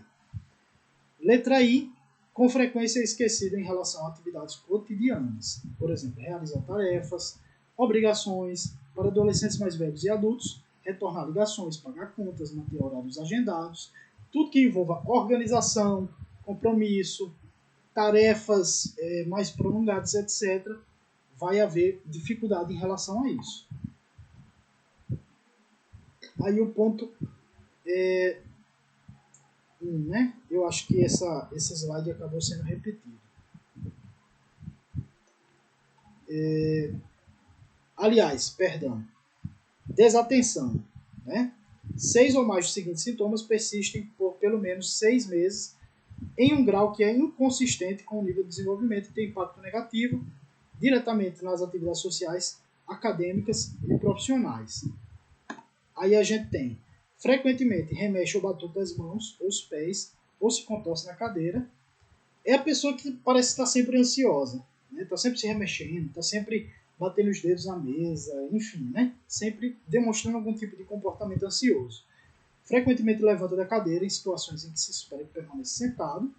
Letra I. Com frequência é esquecido em relação a atividades cotidianas. Por exemplo, realizar tarefas, obrigações. Para adolescentes mais velhos e adultos, retornar ligações, pagar contas, manter horários agendados. Tudo que envolva organização, compromisso, tarefas mais prolongadas, etc., vai haver dificuldade em relação a isso. Aí o ponto né? Eu acho que esse slide acabou sendo repetido. Aliás, perdão. Desatenção. Né? 6 ou mais dos seguintes sintomas persistem por pelo menos 6 meses em um grau que é inconsistente com o nível de desenvolvimento e tem impacto negativo diretamente nas atividades sociais, acadêmicas e profissionais. Aí a gente tem, frequentemente remexe ou batuta as mãos ou os pés, ou se contorce na cadeira. É a pessoa que parece estar sempre ansiosa, né? Está sempre se remexendo, está sempre batendo os dedos na mesa, enfim, né? Sempre demonstrando algum tipo de comportamento ansioso. Frequentemente levanta da cadeira em situações em que se espera que permaneça sentado.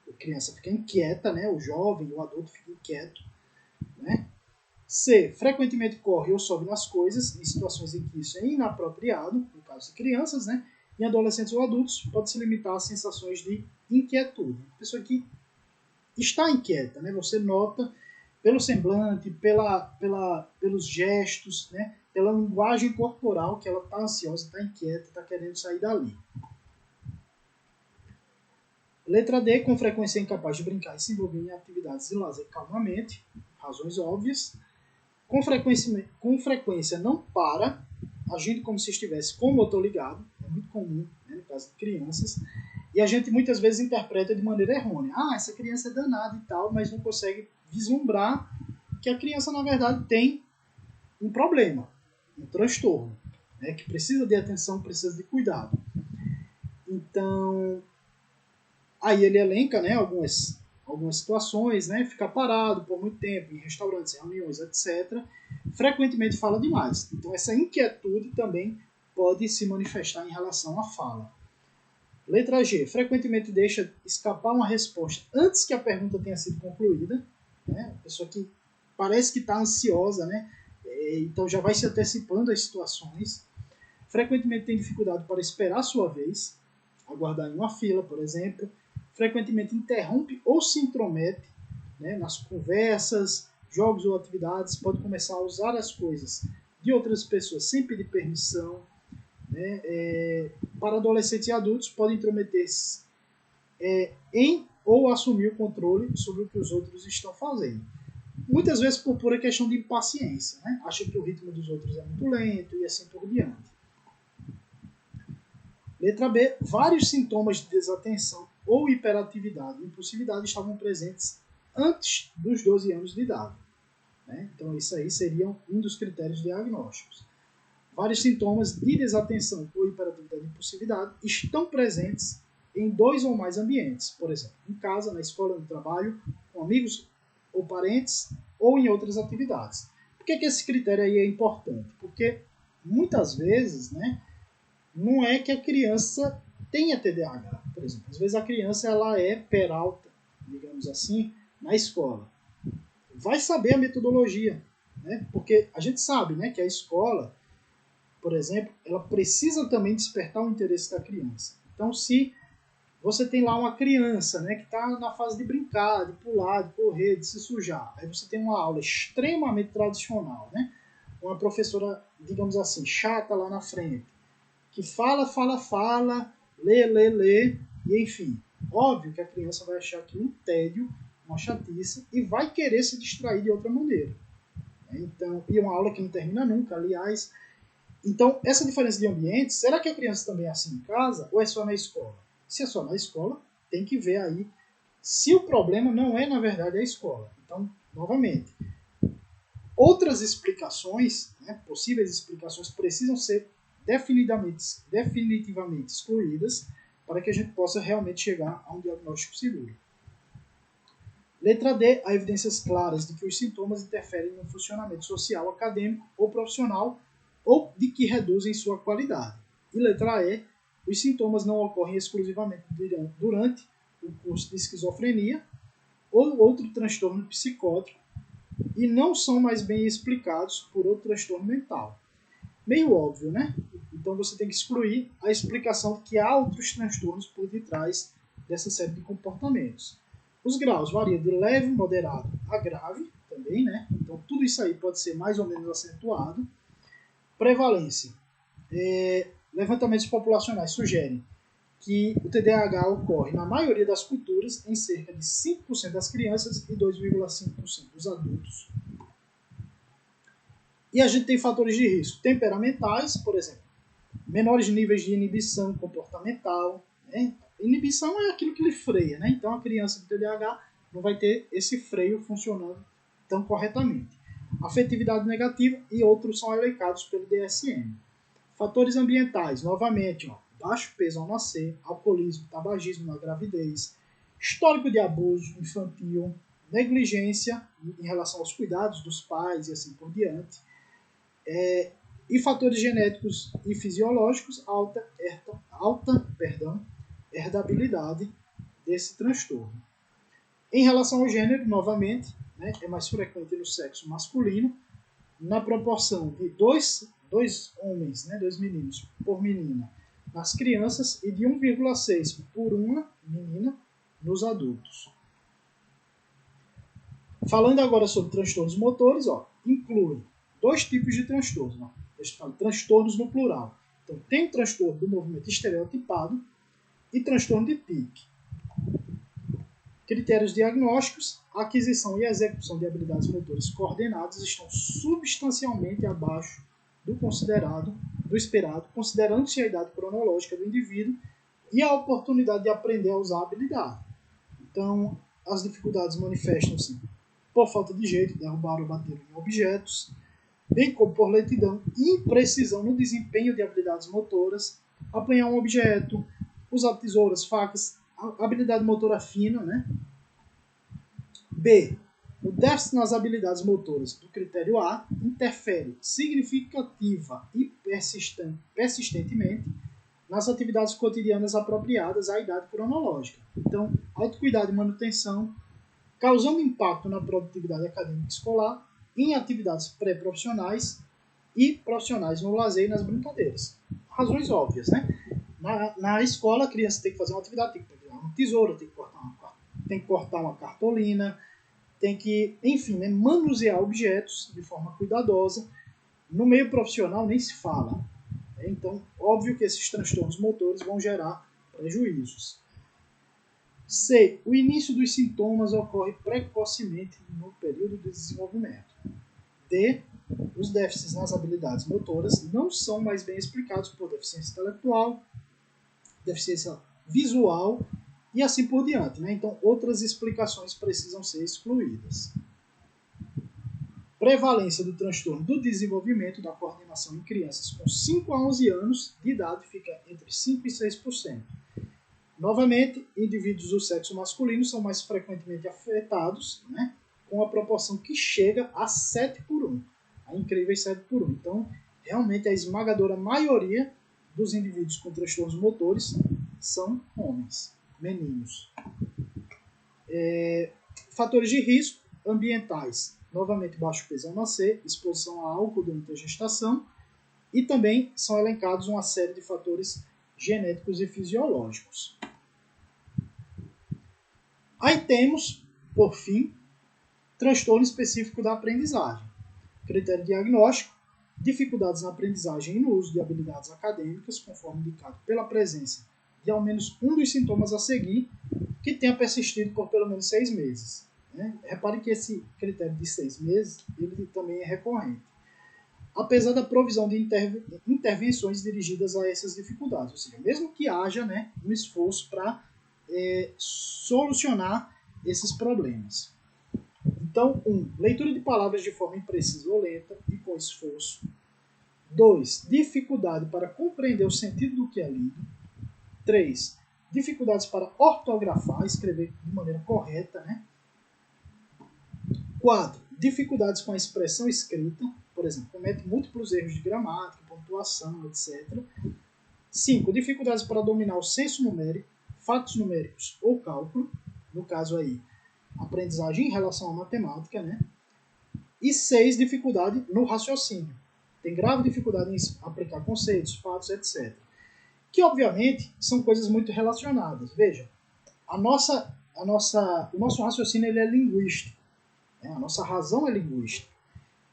A criança fica inquieta, né? O jovem, o adulto fica inquieto, né? C. Frequentemente corre ou sobe nas coisas, em situações em que isso é inapropriado, no caso de crianças, né? Em adolescentes ou adultos, pode se limitar a sensações de inquietude. A pessoa que está inquieta, né? Você nota pelo semblante, pelos gestos, né? Pela linguagem corporal que ela está ansiosa, está inquieta, está querendo sair dali. Letra D. Com frequência é incapaz de brincar e se envolver em atividades de lazer calmamente, razões óbvias. Com frequência não para, agindo como se estivesse com o motor ligado, é muito comum, né, no caso de crianças, e a gente muitas vezes interpreta de maneira errônea. Essa criança é danada e tal, mas não consegue vislumbrar que a criança, na verdade, tem um problema, um transtorno, né, que precisa de atenção, precisa de cuidado. Então, aí ele elenca, né, algumas situações, né, ficar parado por muito tempo em restaurantes, reuniões, etc. Frequentemente fala demais. Então essa inquietude também pode se manifestar em relação à fala. Letra G. Frequentemente deixa escapar uma resposta antes que a pergunta tenha sido concluída. Né? A pessoa que parece que está ansiosa, né? Então já vai se antecipando as situações. Frequentemente tem dificuldade para esperar a sua vez, aguardar em uma fila, por exemplo. Frequentemente interrompe ou se intromete, né, nas conversas, jogos ou atividades, pode começar a usar as coisas de outras pessoas sem pedir permissão. Né, para adolescentes e adultos, pode intrometer-se em ou assumir o controle sobre o que os outros estão fazendo. Muitas vezes por pura questão de impaciência. Né? Acha que o ritmo dos outros é muito lento e assim por diante. Letra B. Vários sintomas de desatenção ou hiperatividade e impulsividade estavam presentes antes dos 12 anos de idade. Né? Então, isso aí seria um dos critérios diagnósticos. Vários sintomas de desatenção ou hiperatividade e impulsividade estão presentes em 2 ou mais ambientes, por exemplo, em casa, na escola, no trabalho, com amigos ou parentes, ou em outras atividades. Por que esse critério aí é importante? Porque muitas vezes, né, não é que a criança tenha TDAH, por exemplo. Às vezes a criança ela é peralta, digamos assim, na escola. Vai saber a metodologia, né? Porque a gente sabe, né, que a escola, por exemplo, ela precisa também despertar o interesse da criança. Então, se você tem lá uma criança, né, que está na fase de brincar, de pular, de correr, de se sujar. Aí você tem uma aula extremamente tradicional, né? Uma professora, digamos assim, chata lá na frente, que fala, lê, e enfim. Óbvio que a criança vai achar aquilo um tédio, uma chatice, e vai querer se distrair de outra maneira. Então, e uma aula que não termina nunca, aliás. Então, essa diferença de ambientes, será que a criança também é assim em casa ou é só na escola? Se é só na escola, tem que ver aí se o problema não é, na verdade, a escola. Então, novamente, outras explicações, né, possíveis explicações, precisam ser definitivamente excluídas para que a gente possa realmente chegar a um diagnóstico seguro. Letra D, há evidências claras de que os sintomas interferem no funcionamento social, acadêmico ou profissional ou de que reduzem sua qualidade. E letra E, os sintomas não ocorrem exclusivamente durante o curso de esquizofrenia ou outro transtorno psicótico e não são mais bem explicados por outro transtorno mental. Meio óbvio, né? Então você tem que excluir a explicação de que há outros transtornos por detrás dessa série de comportamentos. Os graus variam de leve, moderado a grave também, né? Então tudo isso aí pode ser mais ou menos acentuado. Prevalência. Levantamentos populacionais sugerem que o TDAH ocorre na maioria das culturas em cerca de 5% das crianças e 2,5% dos adultos. E a gente tem fatores de risco temperamentais, por exemplo, menores níveis de inibição comportamental. Né? Inibição é aquilo que lhe freia, né? Então a criança com TDAH não vai ter esse freio funcionando tão corretamente. Afetividade negativa e outros são elencados pelo DSM. Fatores ambientais, novamente, baixo peso ao nascer, alcoolismo, tabagismo na gravidez, histórico de abuso infantil, negligência em relação aos cuidados dos pais e assim por diante, e fatores genéticos e fisiológicos, alta herdabilidade desse transtorno. Em relação ao gênero, novamente, né, é mais frequente no sexo masculino, na proporção de dois homens, né, 2 meninos por menina nas crianças e de 1,6 por uma menina nos adultos. Falando agora sobre transtornos motores, inclui 2 tipos de transtornos. Transtornos no plural. Então, tem o transtorno do movimento estereotipado e transtorno de tique. Critérios diagnósticos, a aquisição e a execução de habilidades motoras coordenadas estão substancialmente abaixo do esperado, considerando-se a idade cronológica do indivíduo e a oportunidade de aprender a usar a habilidade. Então, as dificuldades manifestam-se por falta de jeito, derrubar ou bater em objetos, bem como por lentidão e imprecisão no desempenho de habilidades motoras, apanhar um objeto, usar tesouras, facas, habilidade motora fina, né? B. O déficit nas habilidades motoras do critério A interfere significativa e persistentemente nas atividades cotidianas apropriadas à idade cronológica. Então, autocuidado e manutenção, causando impacto na produtividade acadêmica escolar, em atividades pré-profissionais e profissionais no lazer e nas brincadeiras. Razões óbvias, né? Na escola, a criança tem que fazer uma atividade, tem que pegar uma tesoura, tem que cortar uma cartolina, tem que, enfim, né, manusear objetos de forma cuidadosa. No meio profissional nem se fala. Então, óbvio que esses transtornos motores vão gerar prejuízos. C. O início dos sintomas ocorre precocemente no período de desenvolvimento. D. Os déficits nas habilidades motoras não são mais bem explicados por deficiência intelectual, deficiência visual e assim por diante. Né? Então, outras explicações precisam ser excluídas. Prevalência do transtorno do desenvolvimento da coordenação em crianças com 5 a 11 anos de idade fica entre 5% e 6%. Novamente, indivíduos do sexo masculino são mais frequentemente afetados, né, com a proporção que chega a 7 por 1. A incríveis 7 por 1. Então, realmente, a esmagadora maioria dos indivíduos com transtornos motores são homens, meninos. Fatores de risco ambientais. Novamente, baixo peso ao nascer, exposição a álcool durante a gestação e também são elencados uma série de fatores genéticos e fisiológicos. Aí temos, por fim, transtorno específico da aprendizagem. Critério diagnóstico: dificuldades na aprendizagem e no uso de habilidades acadêmicas, conforme indicado pela presença de ao menos um dos sintomas a seguir, que tenha persistido por pelo menos 6 meses. Né? Repare que esse critério de 6 meses ele também é recorrente. Apesar da provisão de intervenções dirigidas a essas dificuldades, ou seja, mesmo que haja, né, um esforço para solucionar esses problemas. Então, 1. Leitura de palavras de forma imprecisa ou lenta e com esforço. 2. Dificuldade para compreender o sentido do que é lido. 3. Dificuldades para ortografar, escrever de maneira correta. Né? 4. Dificuldades com a expressão escrita, por exemplo, comete múltiplos erros de gramática, pontuação, etc. 5. Dificuldades para dominar o senso numérico, fatos numéricos ou cálculo, no caso aí, aprendizagem em relação à matemática, né? E 6, dificuldade no raciocínio. Tem grave dificuldade em aplicar conceitos, fatos, etc. Que, obviamente, são coisas muito relacionadas. Veja, o nosso raciocínio ele é linguístico. Né? A nossa razão é linguística.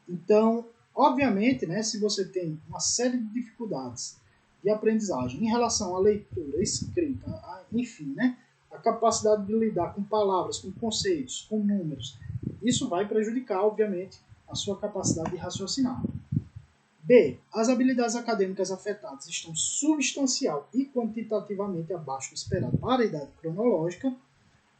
Então, obviamente, né, se você tem uma série de dificuldades de aprendizagem em relação à leitura, escrita, enfim, né, a capacidade de lidar com palavras, com conceitos, com números, isso vai prejudicar, obviamente, a sua capacidade de raciocinar. B. As habilidades acadêmicas afetadas estão substancial e quantitativamente abaixo do esperado para a idade cronológica,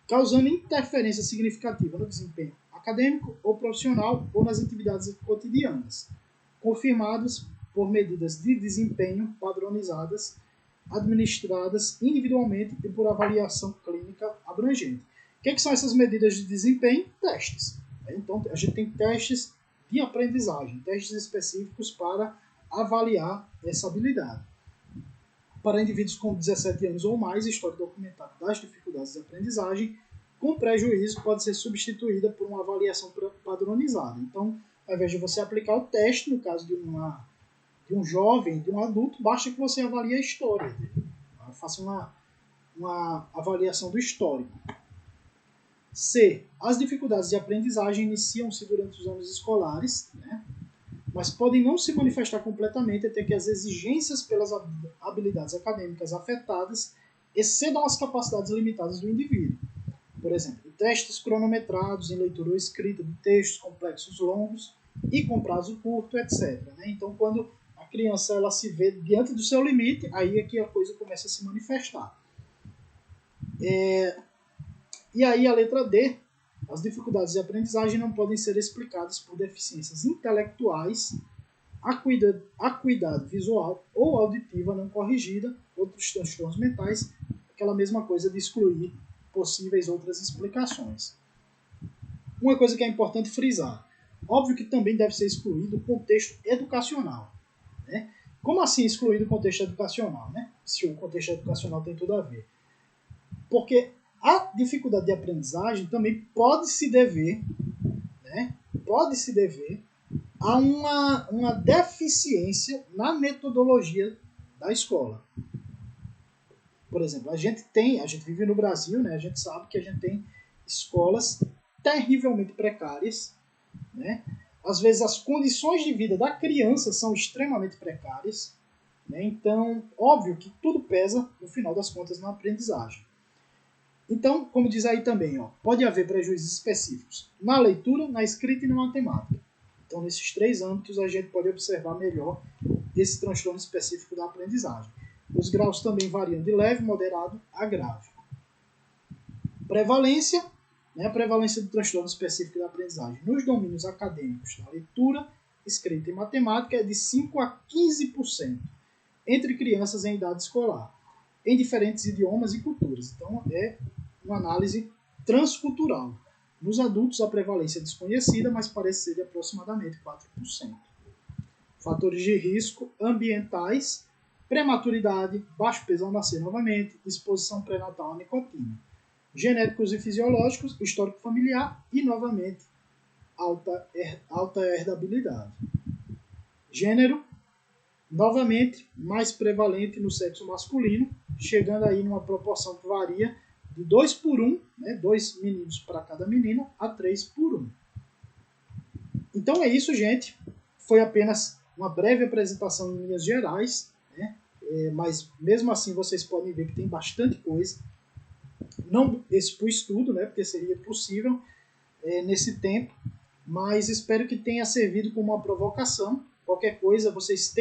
causando interferência significativa no desempenho acadêmico ou profissional ou nas atividades cotidianas, confirmadas por medidas de desempenho padronizadas, administradas individualmente e por avaliação clínica abrangente. O que são essas medidas de desempenho? Testes. Então, a gente tem testes de aprendizagem, testes específicos para avaliar essa habilidade. Para indivíduos com 17 anos ou mais, história documentada das dificuldades de aprendizagem, com prejuízo, pode ser substituída por uma avaliação padronizada. Então, ao invés de você aplicar o teste, no caso de um jovem, de um adulto, basta que você avalie a história dele. Faça uma avaliação do histórico. C. As dificuldades de aprendizagem iniciam-se durante os anos escolares, né? Mas podem não se manifestar completamente até que as exigências pelas habilidades acadêmicas afetadas excedam as capacidades limitadas do indivíduo. Por exemplo, testes cronometrados em leitura ou escrita de textos complexos longos e com prazo curto, etc. Né? Então, quando a criança ela se vê diante do seu limite, aí é que a coisa começa a se manifestar. E aí a letra D, as dificuldades de aprendizagem não podem ser explicadas por deficiências intelectuais, acuidade visual ou auditiva não corrigida, outros transtornos mentais, aquela mesma coisa de excluir possíveis outras explicações. Uma coisa que é importante frisar, óbvio que também deve ser excluído o contexto educacional. Né? Como assim excluir o contexto educacional? Né? Se o contexto educacional tem tudo a ver. Porque a dificuldade de aprendizagem também pode se dever, né? Pode se dever a uma deficiência na metodologia da escola. Por exemplo, a gente vive no Brasil, né? A gente sabe que a gente tem escolas terrivelmente precárias, né? Às vezes as condições de vida da criança são extremamente precárias, né? Então, óbvio que tudo pesa, no final das contas, na aprendizagem. Então, como diz aí também, pode haver prejuízos específicos na leitura, na escrita e na matemática. Então, nesses 3 âmbitos, a gente pode observar melhor esse transtorno específico da aprendizagem. Os graus também variam de leve, moderado a grave. Prevalência, né, a prevalência do transtorno específico da aprendizagem nos domínios acadêmicos da leitura, escrita e matemática é de 5 a 15% entre crianças em idade escolar, em diferentes idiomas e culturas. Então, é uma análise transcultural. Nos adultos, a prevalência é desconhecida, mas parece ser de aproximadamente 4%. Fatores de risco ambientais, prematuridade, baixo peso ao nascer novamente, exposição pré-natal à nicotina. Genéticos e fisiológicos, histórico familiar e, novamente, alta herdabilidade. Gênero, novamente, mais prevalente no sexo masculino, chegando aí numa proporção que varia de 2 por 1, né, 2 meninos para cada menina, a 3 por 1. Então é isso, gente. Foi apenas uma breve apresentação em linhas gerais, né? Mas mesmo assim vocês podem ver que tem bastante coisa. Não expus tudo, né, porque seria possível nesse tempo, mas espero que tenha servido como uma provocação. Qualquer coisa, vocês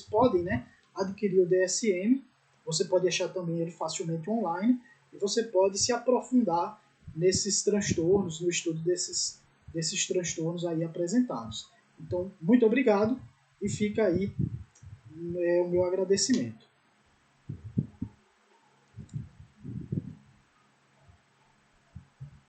podem, né, adquirir o DSM, você pode achar também ele facilmente online, e você pode se aprofundar nesses transtornos, no estudo desses transtornos aí apresentados. Então, muito obrigado, e fica aí o meu agradecimento.